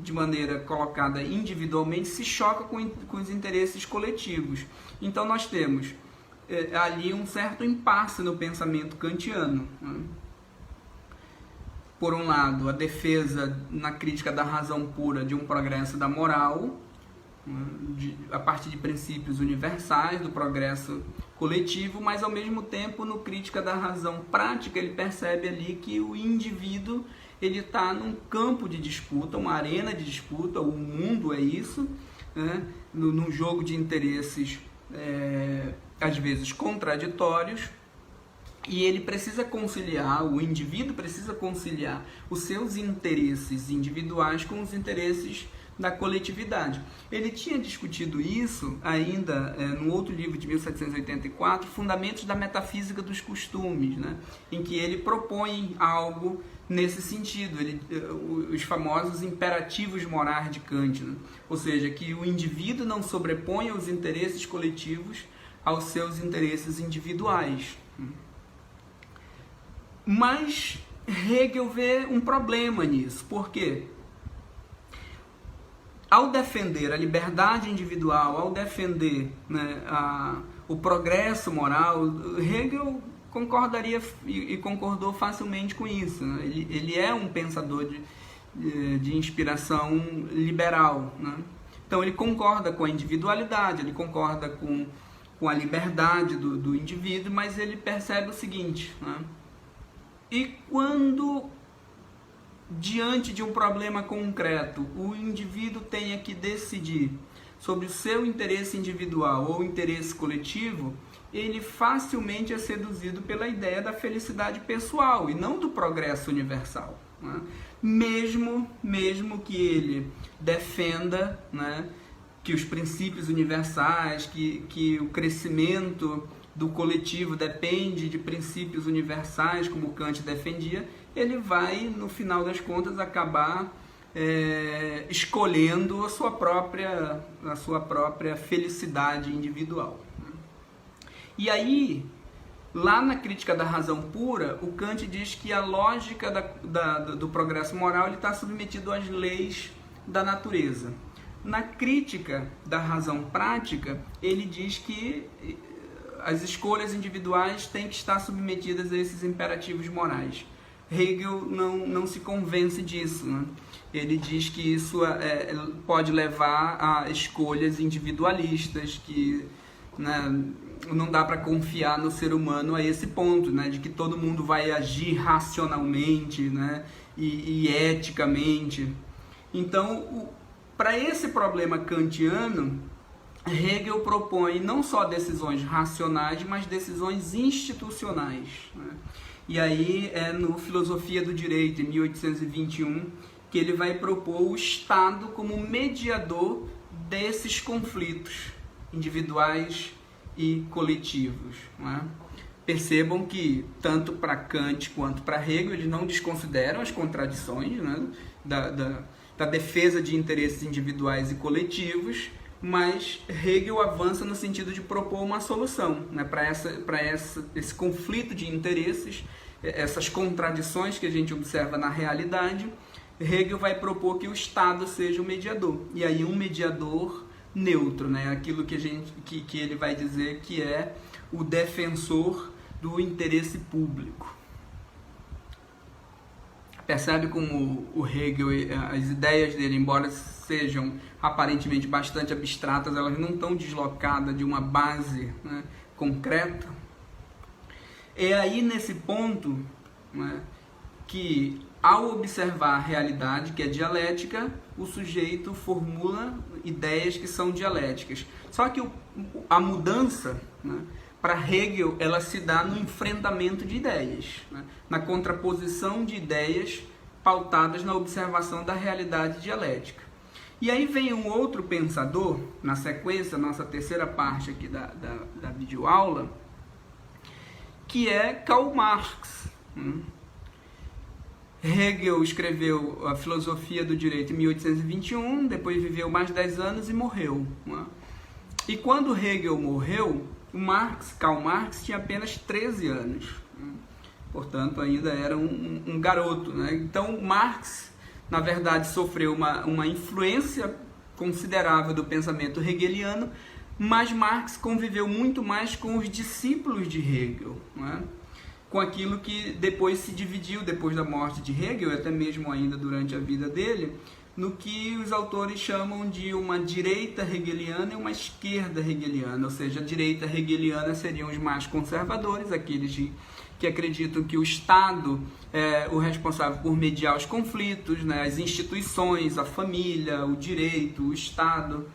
de maneira colocada individualmente, se choca com os interesses coletivos. Então nós temos ali um certo impasse no pensamento kantiano, né? Por um lado, a defesa na crítica da razão pura de um progresso da moral, né? A partir de princípios universais do progresso coletivo, mas ao mesmo tempo, no crítica da razão prática, ele percebe ali que o indivíduo ele está num campo de disputa, uma arena de disputa, o mundo é isso, né? Num jogo de interesses às vezes contraditórios, e ele precisa conciliar, o indivíduo precisa conciliar os seus interesses individuais com os interesses da coletividade. Ele tinha discutido isso ainda no outro livro de 1784, Fundamentos da Metafísica dos Costumes, né? Em que ele propõe algo nesse sentido, os famosos imperativos morais de Kant, né? Ou seja, que o indivíduo não sobreponha os interesses coletivos aos seus interesses individuais. Mas Hegel vê um problema nisso. Por quê? Ao defender a liberdade individual, ao defender, né, o progresso moral, Hegel concordaria e concordou facilmente com isso, né? Ele é um pensador de inspiração liberal, né? Então ele concorda com a individualidade, ele concorda com a liberdade do indivíduo, mas ele percebe o seguinte, né? E quando, diante de um problema concreto, o indivíduo tenha que decidir sobre o seu interesse individual ou interesse coletivo, ele facilmente é seduzido pela ideia da felicidade pessoal e não do progresso universal, né? Mesmo que ele defenda, né, que os princípios universais, que o crescimento do coletivo depende de princípios universais, como Kant defendia, ele vai, no final das contas, acabar escolhendo a sua própria felicidade individual. E aí, lá na Crítica da Razão Pura, o Kant diz que a lógica do progresso moral está submetido às leis da natureza. Na Crítica da Razão Prática, ele diz que as escolhas individuais têm que estar submetidas a esses imperativos morais. Hegel não se convence disso, né? Ele diz que isso pode levar a escolhas individualistas, que, né, não dá para confiar no ser humano a esse ponto, né, de que todo mundo vai agir racionalmente, né, e eticamente. Então, para esse problema kantiano, Hegel propõe não só decisões racionais, mas decisões institucionais, né? E aí é no Filosofia do Direito, em 1821, que ele vai propor o Estado como mediador desses conflitos individuais e coletivos, né? Percebam que, tanto para Kant quanto para Hegel, eles não desconsideram as contradições, né, da defesa de interesses individuais e coletivos, mas Hegel avança no sentido de propor uma solução, né, para esse conflito de interesses, essas contradições que a gente observa na realidade. Hegel vai propor que o Estado seja o mediador, e aí um mediador neutro, né, aquilo que ele vai dizer que é o defensor do interesse público. Percebe como o Hegel, as ideias dele, embora sejam aparentemente bastante abstratas, elas não estão deslocadas de uma base, né, concreta? É aí nesse ponto, né, que, ao observar a realidade, que é dialética, o sujeito formula ideias que são dialéticas. Só que a mudança, né, para Hegel, ela se dá no enfrentamento de ideias, né, na contraposição de ideias pautadas na observação da realidade dialética. E aí vem um outro pensador, na sequência, nossa terceira parte aqui da videoaula, que é Karl Marx. Hegel escreveu a Filosofia do Direito em 1821, depois viveu mais 10 anos e morreu, né? E quando Hegel morreu, Karl Marx tinha apenas 13 anos, né? Portanto, ainda era um garoto, né? Então, Marx, na verdade, sofreu uma influência considerável do pensamento hegeliano, mas Marx conviveu muito mais com os discípulos de Hegel, né? Com aquilo que depois se dividiu, depois da morte de Hegel, até mesmo ainda durante a vida dele, no que os autores chamam de uma direita hegeliana e uma esquerda hegeliana. Ou seja, a direita hegeliana seriam os mais conservadores, aqueles que acreditam que o Estado é o responsável por mediar os conflitos, né, as instituições, a família, o direito, o Estado,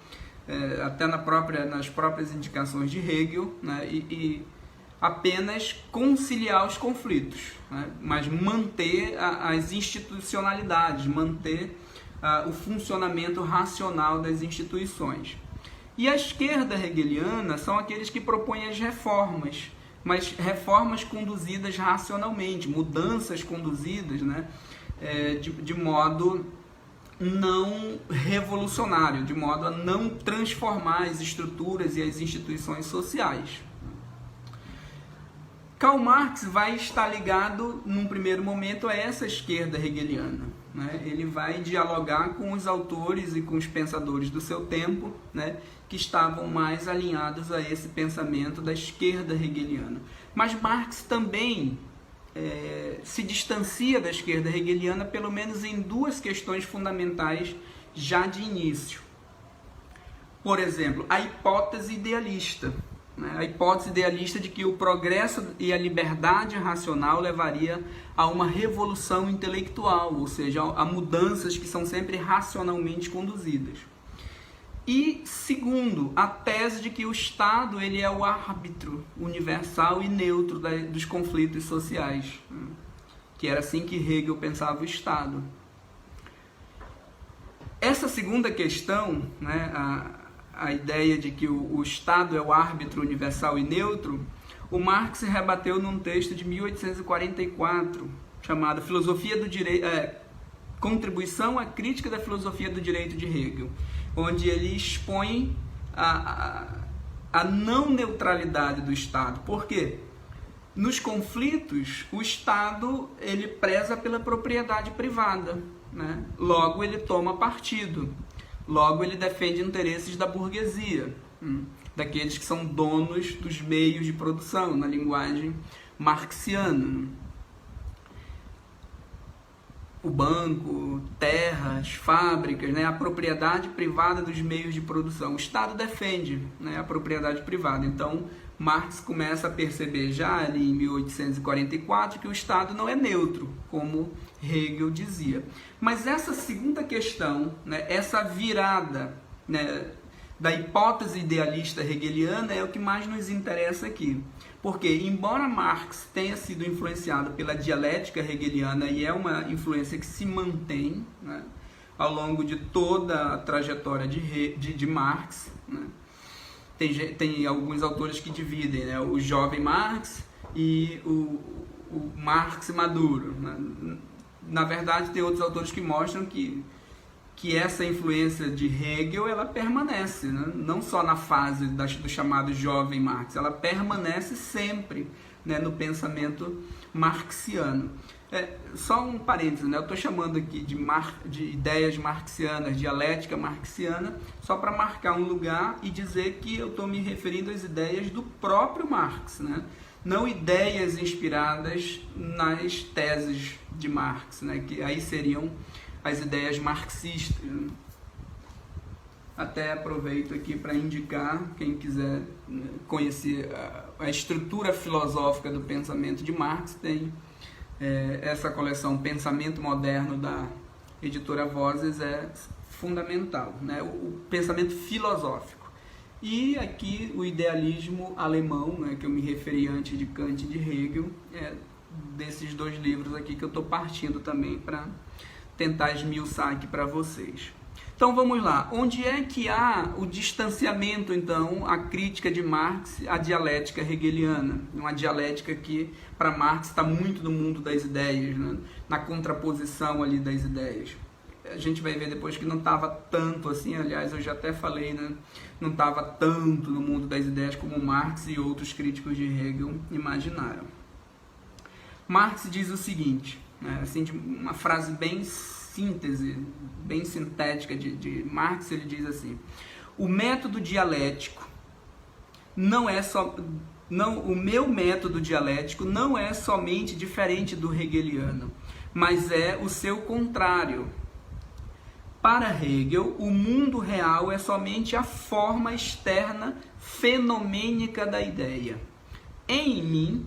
até nas próprias indicações de Hegel, né, e apenas conciliar os conflitos, né, mas manter as institucionalidades, manter o funcionamento racional das instituições. E a esquerda hegeliana são aqueles que propõem as reformas, mas reformas conduzidas racionalmente, mudanças conduzidas, né, de modo não revolucionário, de modo a não transformar as estruturas e as instituições sociais. Karl Marx vai estar ligado, num primeiro momento, a essa esquerda hegeliana, né? Ele vai dialogar com os autores e com os pensadores do seu tempo, né, que estavam mais alinhados a esse pensamento da esquerda hegeliana. Mas Marx também se distancia da esquerda hegeliana, pelo menos em duas questões fundamentais já de início. Por exemplo, a hipótese idealista. A hipótese idealista de que o progresso e a liberdade racional levaria a uma revolução intelectual, ou seja, a mudanças que são sempre racionalmente conduzidas. E, segundo, a tese de que o Estado ele é o árbitro universal e neutro dos conflitos sociais, que era assim que Hegel pensava o Estado. Essa segunda questão, né, a ideia de que o Estado é o árbitro universal e neutro, o Marx rebateu num texto de 1844, chamado Filosofia do Direito, Contribuição à Crítica da Filosofia do Direito de Hegel, onde ele expõe a não neutralidade do Estado. Por quê? Nos conflitos, o Estado ele preza pela propriedade privada, né? Logo ele toma partido. Logo, ele defende interesses da burguesia, daqueles que são donos dos meios de produção, na linguagem marxiana. O banco, terras, fábricas, né, a propriedade privada dos meios de produção. O Estado defende, né, a propriedade privada. Então, Marx começa a perceber já ali em 1844 que o Estado não é neutro, como Hegel dizia. Mas essa segunda questão, né, essa virada, né, da hipótese idealista hegeliana é o que mais nos interessa aqui. Porque, embora Marx tenha sido influenciado pela dialética hegeliana, e é uma influência que se mantém, né, ao longo de toda a trajetória de Marx, né, tem alguns autores que dividem, né, o jovem Marx e o Marx maduro. Né. Na verdade, tem outros autores que mostram que essa influência de Hegel, ela permanece, né? Não só na fase do chamado jovem Marx, ela permanece sempre, né, no pensamento marxiano. Só um parênteses, né? Eu estou chamando aqui de ideias marxianas, dialética marxiana, só para marcar um lugar e dizer que eu estou me referindo às ideias do próprio Marx, né? Não ideias inspiradas nas teses de Marx, né? Que aí seriam as ideias marxistas. Até aproveito aqui para indicar, quem quiser conhecer a estrutura filosófica do pensamento de Marx, tem essa coleção Pensamento Moderno da editora Vozes, é fundamental, né? O pensamento filosófico. E aqui o idealismo alemão, né, que eu me referi antes de Kant e de Hegel, desses dois livros aqui que eu estou partindo também para tentar esmiuçar aqui para vocês. Então vamos lá, onde é que há o distanciamento, então, a crítica de Marx à dialética hegeliana? Uma dialética que para Marx está muito no mundo das ideias, né? Na contraposição ali das ideias. A gente vai ver depois que não estava tanto assim, aliás, eu já até falei, né? Não estava tanto no mundo das ideias como Marx e outros críticos de Hegel imaginaram. Marx diz o seguinte, né, assim, de uma frase bem síntese, bem sintética de Marx, ele diz assim: o método dialético o meu método dialético não é somente diferente do hegeliano, mas é o seu contrário. Para Hegel, o mundo real é somente a forma externa fenomênica da ideia. Em mim,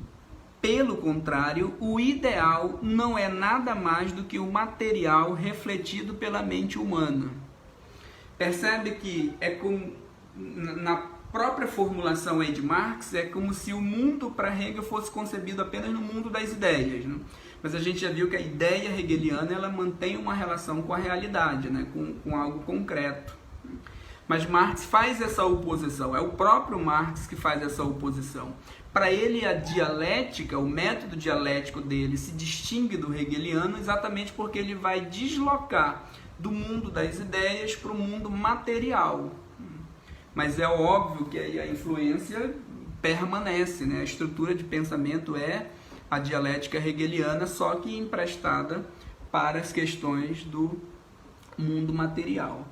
pelo contrário, o ideal não é nada mais do que o material refletido pela mente humana. Percebe que na própria formulação aí de Marx, é como se o mundo para Hegel fosse concebido apenas no mundo das ideias, né? Mas a gente já viu que a ideia hegeliana, ela mantém uma relação com a realidade, né? com algo concreto. Mas Marx faz essa oposição, é o próprio Marx que faz essa oposição. Para ele, a dialética, o método dialético dele se distingue do hegeliano exatamente porque ele vai deslocar do mundo das ideias para o mundo material. Mas é óbvio que aí a influência permanece, né? A estrutura de pensamento é a dialética hegeliana, só que emprestada para as questões do mundo material.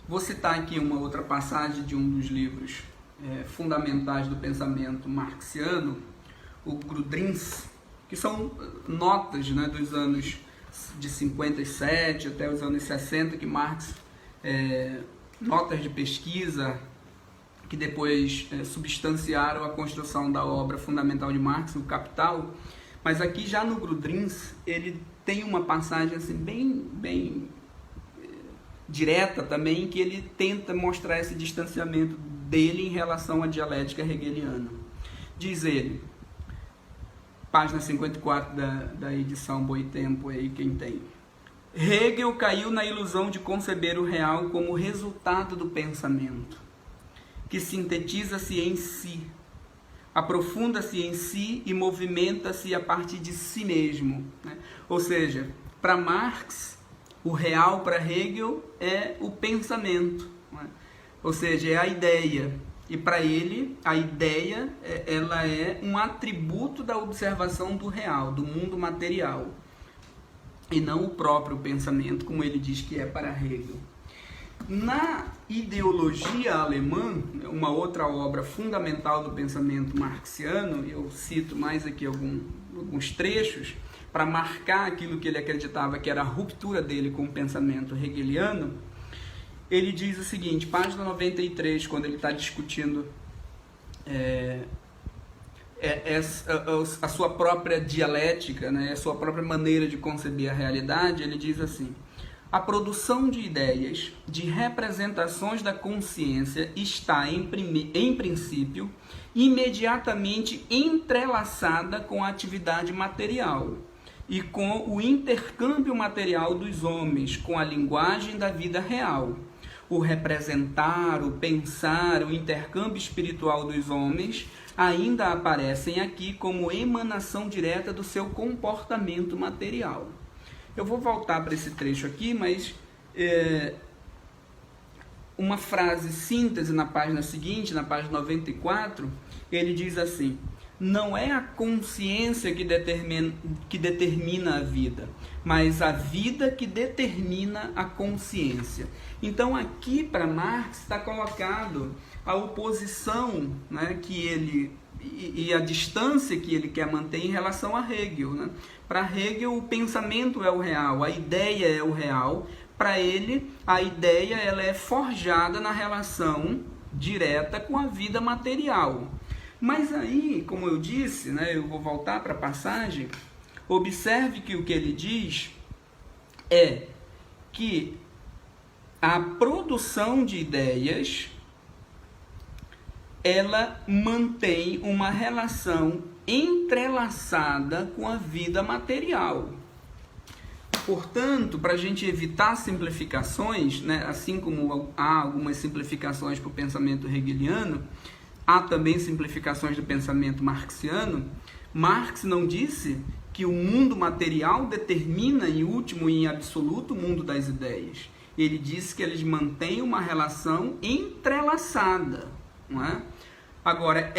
Vou citar aqui uma outra passagem de um dos livros fundamentais do pensamento marxiano, o Grudrins, que são notas, né, dos anos de 57 até os anos 60, que Marx, notas de pesquisa, que depois substanciaram a construção da obra fundamental de Marx, o Capital. Mas aqui já no Grudrins, ele tem uma passagem assim, bem direta também, que ele tenta mostrar esse distanciamento dele em relação à dialética hegeliana. Diz ele, página 54 da edição Boitempo, aí quem tem: Hegel caiu na ilusão de conceber o real como resultado do pensamento, que sintetiza-se em si, aprofunda-se em si e movimenta-se a partir de si mesmo, né? Ou seja, para Marx, o real para Hegel é o pensamento, né? Ou seja, é a ideia. E para ele, a ideia ela é um atributo da observação do real, do mundo material, e não o próprio pensamento, como ele diz que é para Hegel. Na Ideologia Alemã, uma outra obra fundamental do pensamento marxiano, eu cito mais aqui alguns trechos, para marcar aquilo que ele acreditava que era a ruptura dele com o pensamento hegeliano. Ele diz o seguinte, página 93, quando ele está discutindo a sua própria dialética, né, a sua própria maneira de conceber a realidade, ele diz assim: a produção de ideias, de representações da consciência está, em princípio, imediatamente entrelaçada com a atividade material e com o intercâmbio material dos homens, com a linguagem da vida real. O representar, o pensar, o intercâmbio espiritual dos homens ainda aparecem aqui como emanação direta do seu comportamento material. Eu vou voltar para esse trecho aqui, mas uma frase síntese na página seguinte, na página 94, ele diz assim: não é a consciência que determina a vida, mas a vida que determina a consciência. Então aqui para Marx está colocado a oposição, né, que ele e a distância que ele quer manter em relação a Hegel, né? Para Hegel o pensamento é o real, a ideia é o real. Para ele a ideia ela é forjada na relação direta com a vida material. Mas aí, como eu disse, né, eu vou voltar para a passagem, observe que o que ele diz é que a produção de ideias ela mantém uma relação entrelaçada com a vida material. Portanto, para a gente evitar simplificações, né, assim como há algumas simplificações para o pensamento hegeliano, há também simplificações do pensamento marxiano. Marx não disse que o mundo material determina, em último e em absoluto, o mundo das ideias. Ele disse que eles mantêm uma relação entrelaçada, não é? Agora,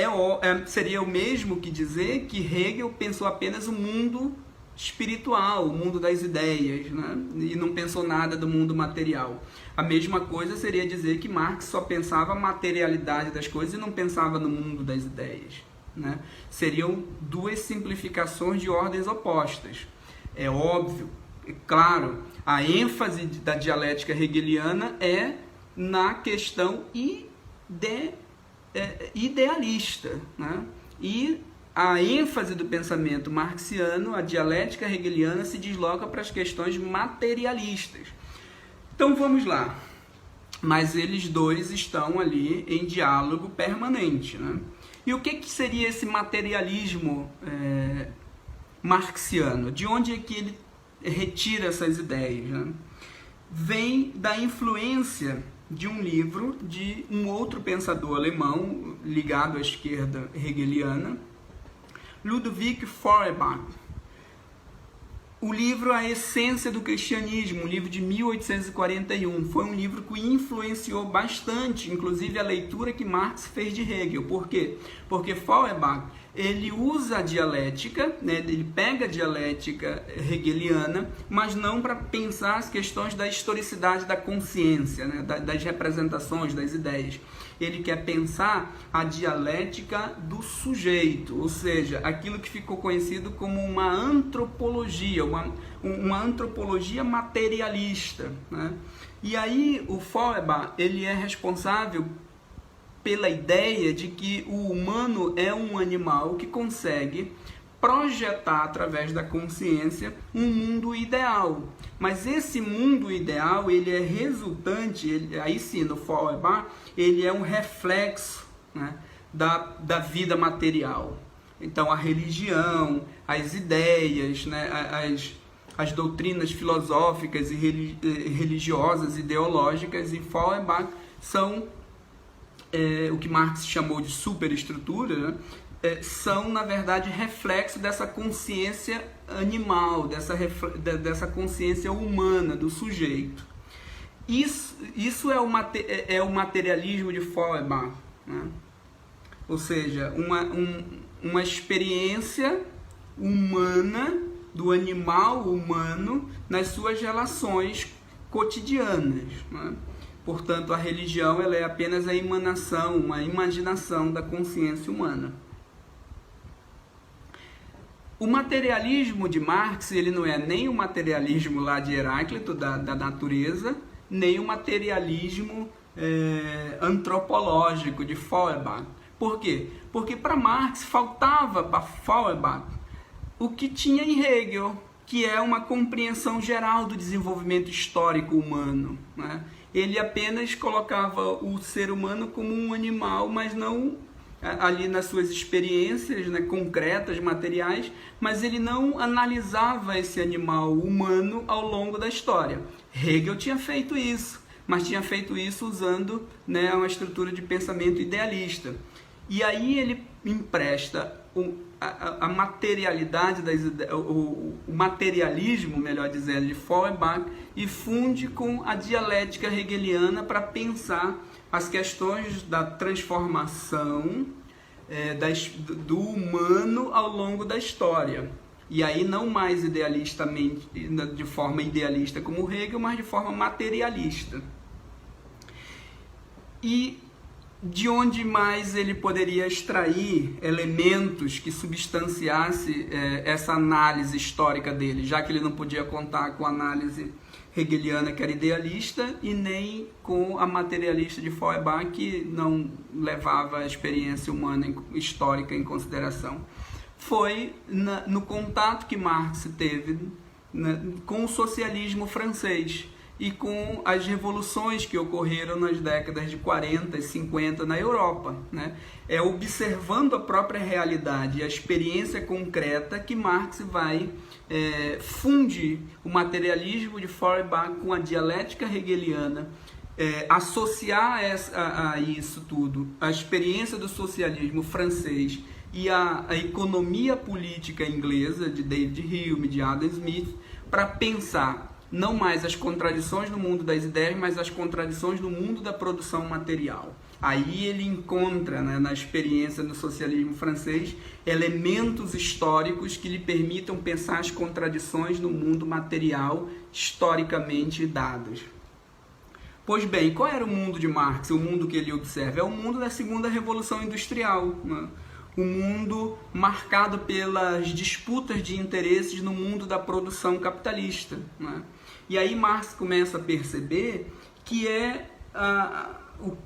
seria o mesmo que dizer que Hegel pensou apenas o mundo espiritual, o mundo das ideias, né? E não pensou nada do mundo material. A mesma coisa seria dizer que Marx só pensava a materialidade das coisas e não pensava no mundo das ideias, né? Seriam duas simplificações de ordens opostas. É óbvio, é claro, a ênfase da dialética hegeliana é na questão idealista, né? E a ênfase do pensamento marxiano, a dialética hegeliana, se desloca para as questões materialistas. Então vamos lá. Mas eles dois estão ali em diálogo permanente, né? E o que seria esse materialismo marxiano? De onde é que ele retira essas ideias, né? Vem da influência de um livro de um outro pensador alemão ligado à esquerda hegeliana, Ludwig Feuerbach. O livro A Essência do Cristianismo, um livro de 1841, foi um livro que influenciou bastante, inclusive a leitura que Marx fez de Hegel. Por quê? Porque Feuerbach, ele usa a dialética, né, ele pega a dialética hegeliana, mas não para pensar as questões da historicidade da consciência, né, das representações, das ideias. Ele quer pensar a dialética do sujeito, ou seja, aquilo que ficou conhecido como uma antropologia, uma antropologia materialista, né? E aí o Feuerbach, ele é responsável pela ideia de que o humano é um animal que consegue projetar através da consciência um mundo ideal. Mas esse mundo ideal, ele é resultante, aí sim, no Feuerbach, ele é um reflexo, né, da vida material. Então a religião, as ideias, né, as doutrinas filosóficas e religiosas, ideológicas, em Feuerbach são o que Marx chamou de superestrutura, né? São, na verdade, reflexo dessa consciência animal, dessa consciência humana do sujeito. Isso é o materialismo de Feuerbach, né? Ou seja, uma experiência humana, do animal humano, nas suas relações cotidianas, né? Portanto, a religião ela é apenas a emanação, uma imaginação da consciência humana. O materialismo de Marx, ele não é nem o materialismo lá de Heráclito, da natureza, nem o materialismo antropológico de Feuerbach. Por quê? Porque para Marx faltava para Feuerbach o que tinha em Hegel, que é uma compreensão geral do desenvolvimento histórico humano, né? Ele apenas colocava o ser humano como um animal, mas não ali nas suas experiências, né, concretas, materiais, mas ele não analisava esse animal humano ao longo da história. Hegel tinha feito isso, mas tinha feito isso usando, né, uma estrutura de pensamento idealista. E aí ele empresta a materialidade das ideias, o materialismo, melhor dizendo, de Feuerbach, e funde com a dialética hegeliana para pensar as questões da transformação do humano ao longo da história. E aí não mais idealistamente, de forma idealista como Hegel, mas de forma materialista. E de onde mais ele poderia extrair elementos que substanciasse essa análise histórica dele, já que ele não podia contar com a análise hegeliana, que era idealista, e nem com a materialista de Feuerbach, que não levava a experiência humana histórica em consideração. Foi no contato que Marx teve com o socialismo francês e com as revoluções que ocorreram nas décadas de 40 e 50 na Europa, né? É observando a própria realidade e a experiência concreta que Marx vai fundir o materialismo de Feuerbach com a dialética hegeliana, associar a isso tudo a experiência do socialismo francês e a economia política inglesa de David Hume, de Adam Smith, para pensar não mais as contradições no mundo das ideias, mas as contradições no mundo da produção material. Aí ele encontra, né, na experiência do socialismo francês, elementos históricos que lhe permitam pensar as contradições no mundo material historicamente dadas. Pois bem, qual era o mundo de Marx, o mundo que ele observa? É o mundo da segunda revolução industrial, né? O mundo marcado pelas disputas de interesses no mundo da produção capitalista, né? E aí Marx começa a perceber que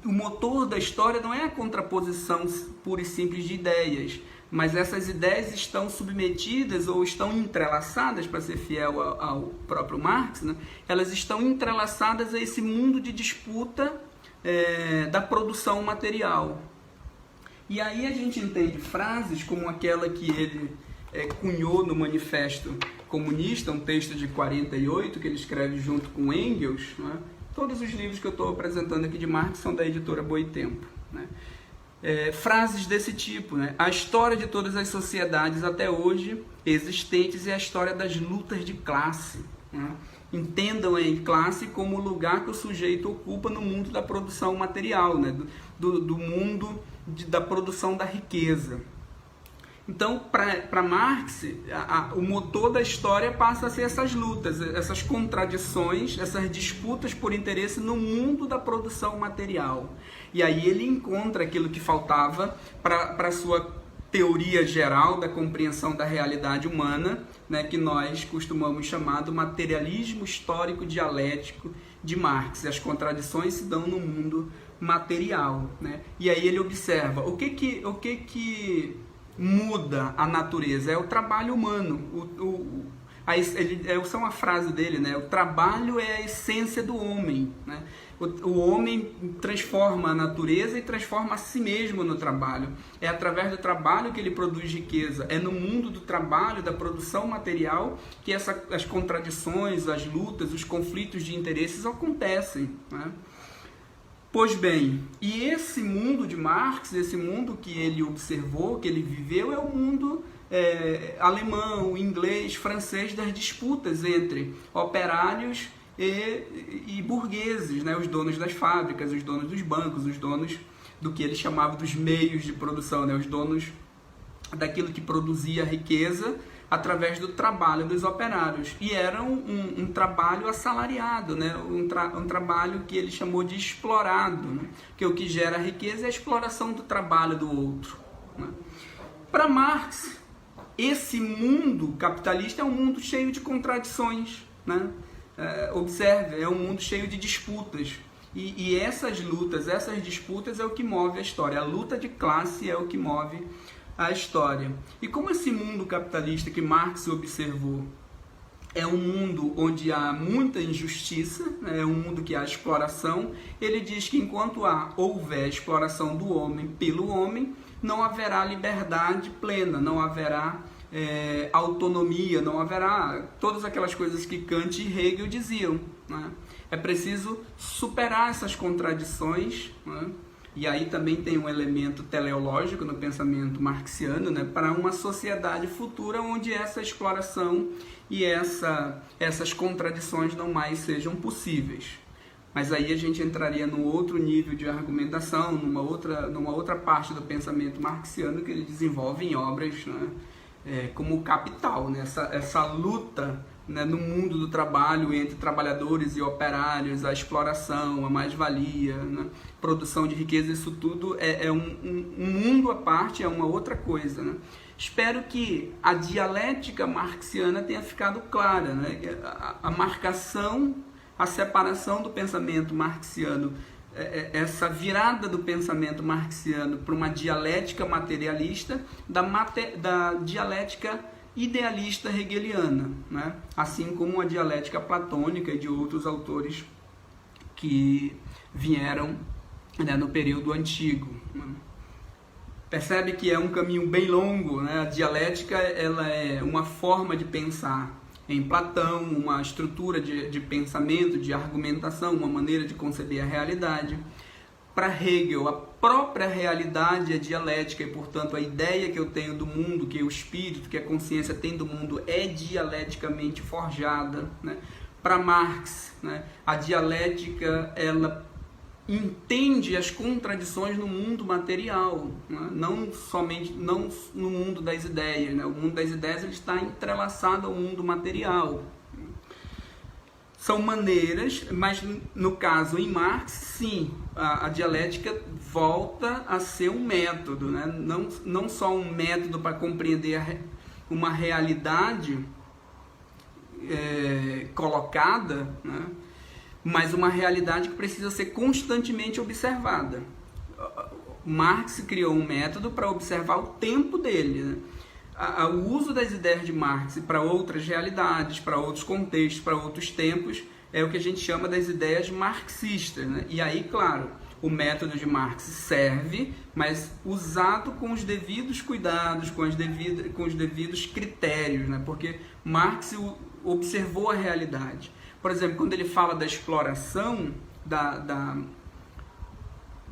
o motor da história não é a contraposição pura e simples de ideias, mas essas ideias estão submetidas ou estão entrelaçadas, para ser fiel ao próprio Marx, né? Elas estão entrelaçadas a esse mundo de disputa da produção material. E aí a gente entende frases como aquela que ele cunhou no Manifesto Comunista, um texto de 48, que ele escreve junto com Engels, né? Todos os livros que eu estou apresentando aqui de Marx são da editora Boitempo, né? Frases desse tipo, né? A história de todas as sociedades até hoje existentes é a história das lutas de classe, né? Entendam em classe como o lugar que o sujeito ocupa no mundo da produção material, né? do mundo da produção da riqueza. Então, para Marx, o motor da história passa a ser essas lutas, essas contradições, essas disputas por interesse no mundo da produção material. E aí ele encontra aquilo que faltava para a sua teoria geral da compreensão da realidade humana, né, que nós costumamos chamar do materialismo histórico dialético de Marx. As contradições se dão no mundo material, né? E aí ele observa o que muda a natureza é o trabalho humano. Essa é uma frase dele, né? O trabalho é a essência do homem, né? O homem transforma a natureza e transforma a si mesmo no trabalho. É através do trabalho que ele produz riqueza. É no mundo do trabalho, da produção material, que as contradições, as lutas, os conflitos de interesses acontecem, né? Pois bem, e esse mundo de Marx, esse mundo que ele observou, que ele viveu, é o mundo alemão, inglês, francês, das disputas entre operários e burgueses, né? Os donos das fábricas, os donos dos bancos, os donos do que ele chamava dos meios de produção, né? Os donos daquilo que produzia riqueza, através do trabalho dos operários. E era um trabalho assalariado, né? Um trabalho que ele chamou de explorado, né? Que o que gera riqueza é a exploração do trabalho do outro, né? Para Marx, esse mundo capitalista é um mundo cheio de contradições, né? Observe, é um mundo cheio de disputas. E essas lutas, essas disputas é o que move a história. A luta de classe é o que move a história. E como esse mundo capitalista que Marx observou é um mundo onde há muita injustiça, né? É um mundo que há exploração, ele diz que enquanto houver exploração do homem pelo homem, não haverá liberdade plena, não haverá autonomia, não haverá todas aquelas coisas que Kant e Hegel diziam, né? É preciso superar essas contradições, né? E aí também tem um elemento teleológico no pensamento marxiano, né? Para uma sociedade futura onde essa exploração e essas contradições não mais sejam possíveis. Mas aí a gente entraria num outro nível de argumentação, numa outra parte do pensamento marxiano que ele desenvolve em obras, né? Como o Capital, né? Essa luta, né, no mundo do trabalho entre trabalhadores e operários, a exploração, a mais-valia, né, produção de riqueza, isso tudo é um mundo à parte, é uma outra coisa, né? Espero que a dialética marxiana tenha ficado clara, né? A marcação, a separação do pensamento marxiano, essa virada do pensamento marxiano para uma dialética materialista da dialética idealista hegeliana, né? Assim como a dialética platônica e de outros autores que vieram, né, no período antigo, né? Percebe que é um caminho bem longo, né? A dialética ela é uma forma de pensar em Platão, uma estrutura de pensamento, de argumentação, uma maneira de conceber a realidade. Para Hegel, a própria realidade é dialética e, portanto, a ideia que eu tenho do mundo, que o espírito, que a consciência tem do mundo é dialeticamente forjada, né? Para Marx, né, a dialética ela entende as contradições no mundo material, né? Não no mundo das ideias, né? O mundo das ideias ele está entrelaçado ao mundo material. São maneiras, mas no caso em Marx, sim, a dialética volta a ser um método, né? Não só um método para compreender uma realidade colocada, né? Mas uma realidade que precisa ser constantemente observada. Marx criou um método para observar o tempo dele, né? O uso das ideias de Marx para outras realidades, para outros contextos, para outros tempos, é o que a gente chama das ideias marxistas, né? E aí, claro, o método de Marx serve, mas usado com os devidos cuidados, com os devidos critérios, né? Porque Marx observou a realidade. Por exemplo, quando ele fala da exploração,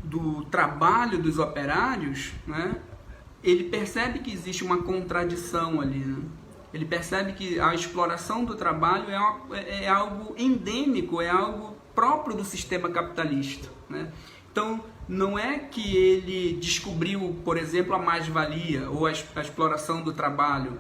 do trabalho dos operários, né? Ele percebe que existe uma contradição ali, né? Ele percebe que a exploração do trabalho é algo endêmico, é algo próprio do sistema capitalista, né? Então, não é que ele descobriu, por exemplo, a mais-valia ou a exploração do trabalho,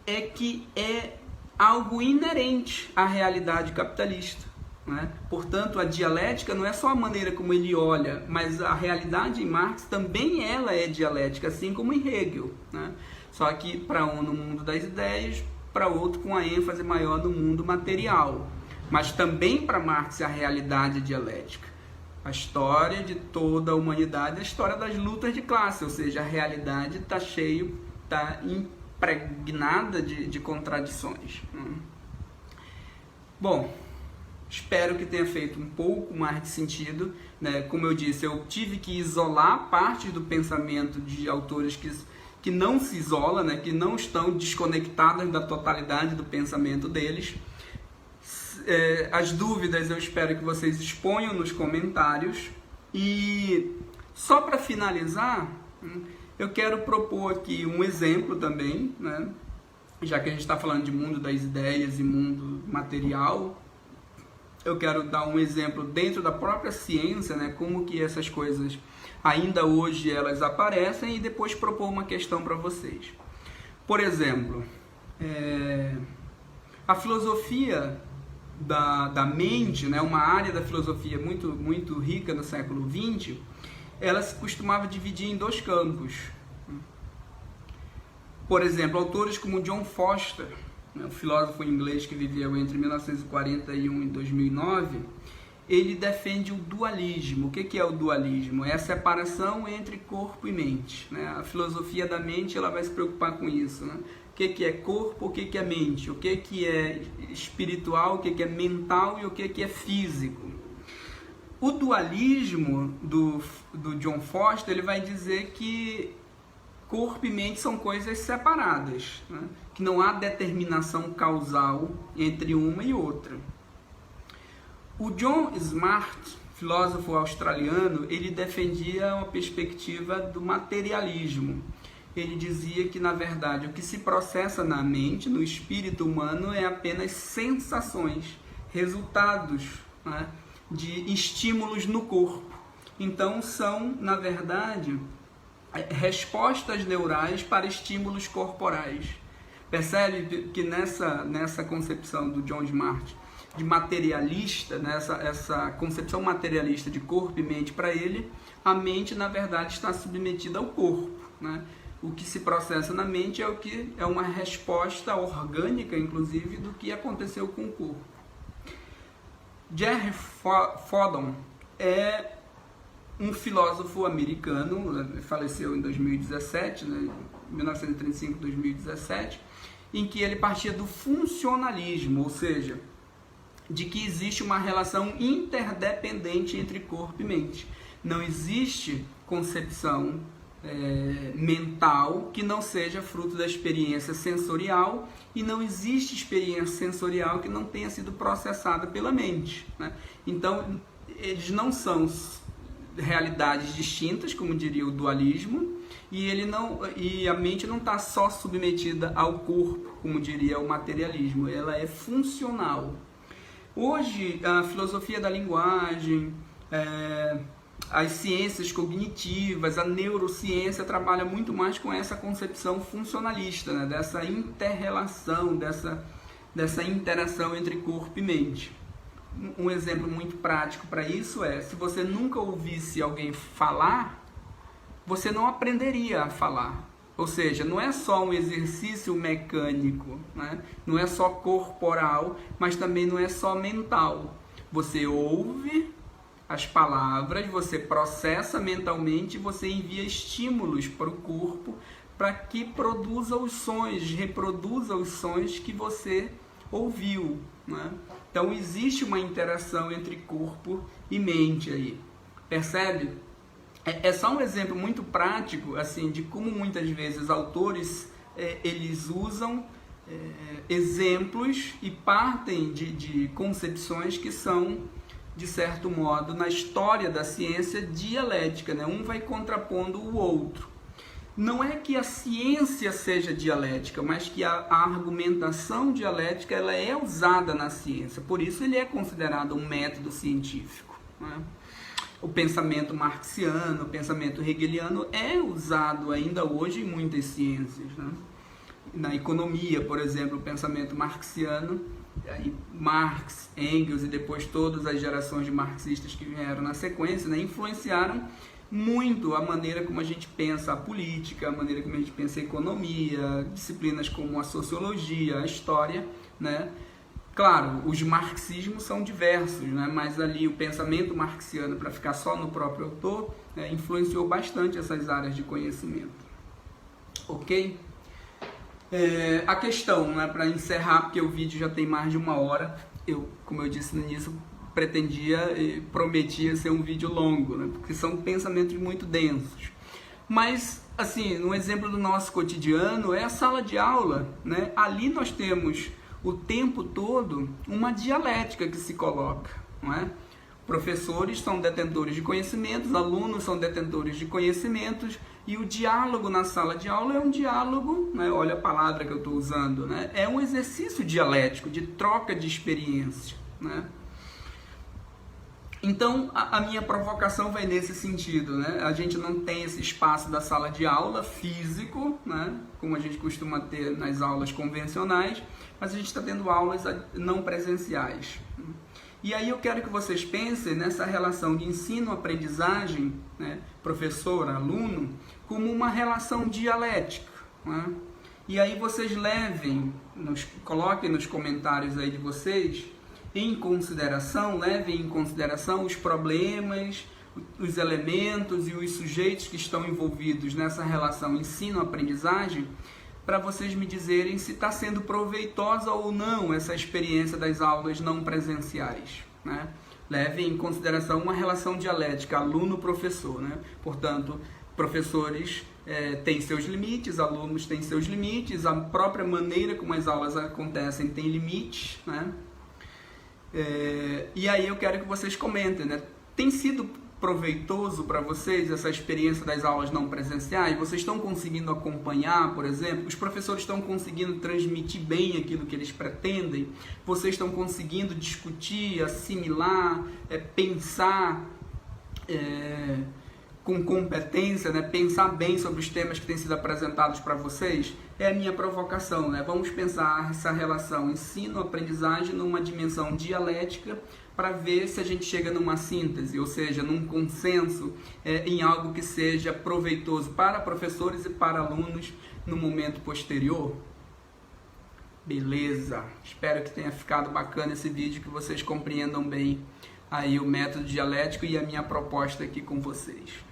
é que é algo inerente à realidade capitalista, né? Portanto, a dialética não é só a maneira como ele olha, mas a realidade em Marx também ela é dialética, assim como em Hegel, né? Só que para um no mundo das ideias, para outro com a ênfase maior no mundo material. Mas também para Marx a realidade é dialética. A história de toda a humanidade é a história das lutas de classe, ou seja, a realidade está impregnada de contradições. Bom, espero que tenha feito um pouco mais de sentido, né? Como eu disse, eu tive que isolar parte do pensamento de autores que não se isolam, né? Que não estão desconectados da totalidade do pensamento deles. As dúvidas eu espero que vocês exponham nos comentários. E só para finalizar, eu quero propor aqui um exemplo também, né? Já que a gente está falando de mundo das ideias e mundo material, eu quero dar um exemplo dentro da própria ciência, né? Como que essas coisas ainda hoje elas aparecem, e depois propor uma questão para vocês. Por exemplo, A filosofia da mente, né, uma área da filosofia muito, muito rica no século XX, ela se costumava dividir em dois campos. Por exemplo, autores como John Foster, né, um filósofo inglês que viveu entre 1941 e 2009, ele defende o dualismo. O que é o dualismo? É a separação entre corpo e mente, né? A filosofia da mente, ela vai se preocupar com isso, né? O que é corpo, o que é mente, o que é espiritual, o que é mental e o que é físico. O dualismo do John Foster, ele vai dizer que corpo e mente são coisas separadas, né? Que não há determinação causal entre uma e outra. O John Smart, filósofo australiano, ele defendia uma perspectiva do materialismo. Ele dizia que, na verdade, o que se processa na mente, no espírito humano, é apenas sensações, resultados, né, de estímulos no corpo. Então, são, na verdade, respostas neurais para estímulos corporais. Percebe que nessa concepção do John Smart, de materialista, né, essa concepção materialista de corpo e mente, para ele, a mente, na verdade, está submetida ao corpo, né? O que se processa na mente é uma resposta orgânica, inclusive, do que aconteceu com o corpo. Jerry Fodor é um filósofo americano, faleceu em 2017, né, 1935-2017, em que ele partia do funcionalismo, ou seja, de que existe uma relação interdependente entre corpo e mente. Não existe concepção mental que não seja fruto da experiência sensorial, e não existe experiência sensorial que não tenha sido processada pela mente, né? Então, eles não são realidades distintas, como diria o dualismo, e a mente não está só submetida ao corpo, como diria o materialismo, ela é funcional. Hoje, a filosofia da linguagem, as ciências cognitivas, a neurociência trabalha muito mais com essa concepção funcionalista, né? Dessa inter-relação, dessa interação entre corpo e mente. Um exemplo muito prático para isso é, se você nunca ouvisse alguém falar, você não aprenderia a falar. Ou seja, não é só um exercício mecânico, né? Não é só corporal, mas também não é só mental. Você ouve as palavras, você processa mentalmente, você envia estímulos para o corpo para que produza os sons, reproduza os sons que você ouviu, né? Então existe uma interação entre corpo e mente aí, percebe? É só um exemplo muito prático, assim, de como muitas vezes autores eles usam exemplos e partem de concepções que são, de certo modo, na história da ciência, dialética, né? Um vai contrapondo o outro. Não é que a ciência seja dialética, mas que a argumentação dialética ela é usada na ciência. Por isso ele é considerado um método científico, né? O pensamento marxiano, o pensamento hegeliano é usado ainda hoje em muitas ciências, né? Na economia, por exemplo, o pensamento marxiano, aí Marx, Engels e depois todas as gerações de marxistas que vieram na sequência, né, influenciaram muito a maneira como a gente pensa a política, a maneira como a gente pensa a economia, disciplinas como a sociologia, a história, né? Claro, os marxismos são diversos, né? Mas ali o pensamento marxiano, para ficar só no próprio autor, né, influenciou bastante essas áreas de conhecimento. Ok? A questão, né, para encerrar, porque o vídeo já tem mais de 1 hora, como eu disse no início, pretendia e prometia ser um vídeo longo, né, porque são pensamentos muito densos. Mas, assim, um exemplo do nosso cotidiano é a sala de aula, né? Ali nós temos o tempo todo uma dialética que se coloca, não é? Professores são detentores de conhecimentos, alunos são detentores de conhecimentos, e o diálogo na sala de aula é um diálogo, né? Olha a palavra que eu estou usando, né? É um exercício dialético de troca de experiência, né? Então, a minha provocação vai nesse sentido, né? A gente não tem esse espaço da sala de aula físico, né? Como a gente costuma ter nas aulas convencionais, mas a gente está tendo aulas não presenciais. E aí eu quero que vocês pensem nessa relação de ensino-aprendizagem, né? Professor-aluno, como uma relação dialética, né? E aí vocês coloquem nos comentários aí de vocês, levem em consideração os problemas, os elementos e os sujeitos que estão envolvidos nessa relação ensino-aprendizagem, para vocês me dizerem se está sendo proveitosa ou não essa experiência das aulas não presenciais, né? Levem em consideração uma relação dialética aluno-professor, né? Portanto, professores têm seus limites, alunos têm seus limites, a própria maneira como as aulas acontecem tem limites, né? E aí eu quero que vocês comentem, né? Tem sido proveitoso para vocês essa experiência das aulas não presenciais? Vocês estão conseguindo acompanhar, por exemplo? Os professores estão conseguindo transmitir bem aquilo que eles pretendem? Vocês estão conseguindo discutir, assimilar, pensar com competência, né? Pensar bem sobre os temas que têm sido apresentados para vocês? É a minha provocação, né? Vamos pensar essa relação ensino-aprendizagem numa dimensão dialética para ver se a gente chega numa síntese, ou seja, num consenso em algo que seja proveitoso para professores e para alunos no momento posterior. Beleza! Espero que tenha ficado bacana esse vídeo, que vocês compreendam bem aí o método dialético e a minha proposta aqui com vocês.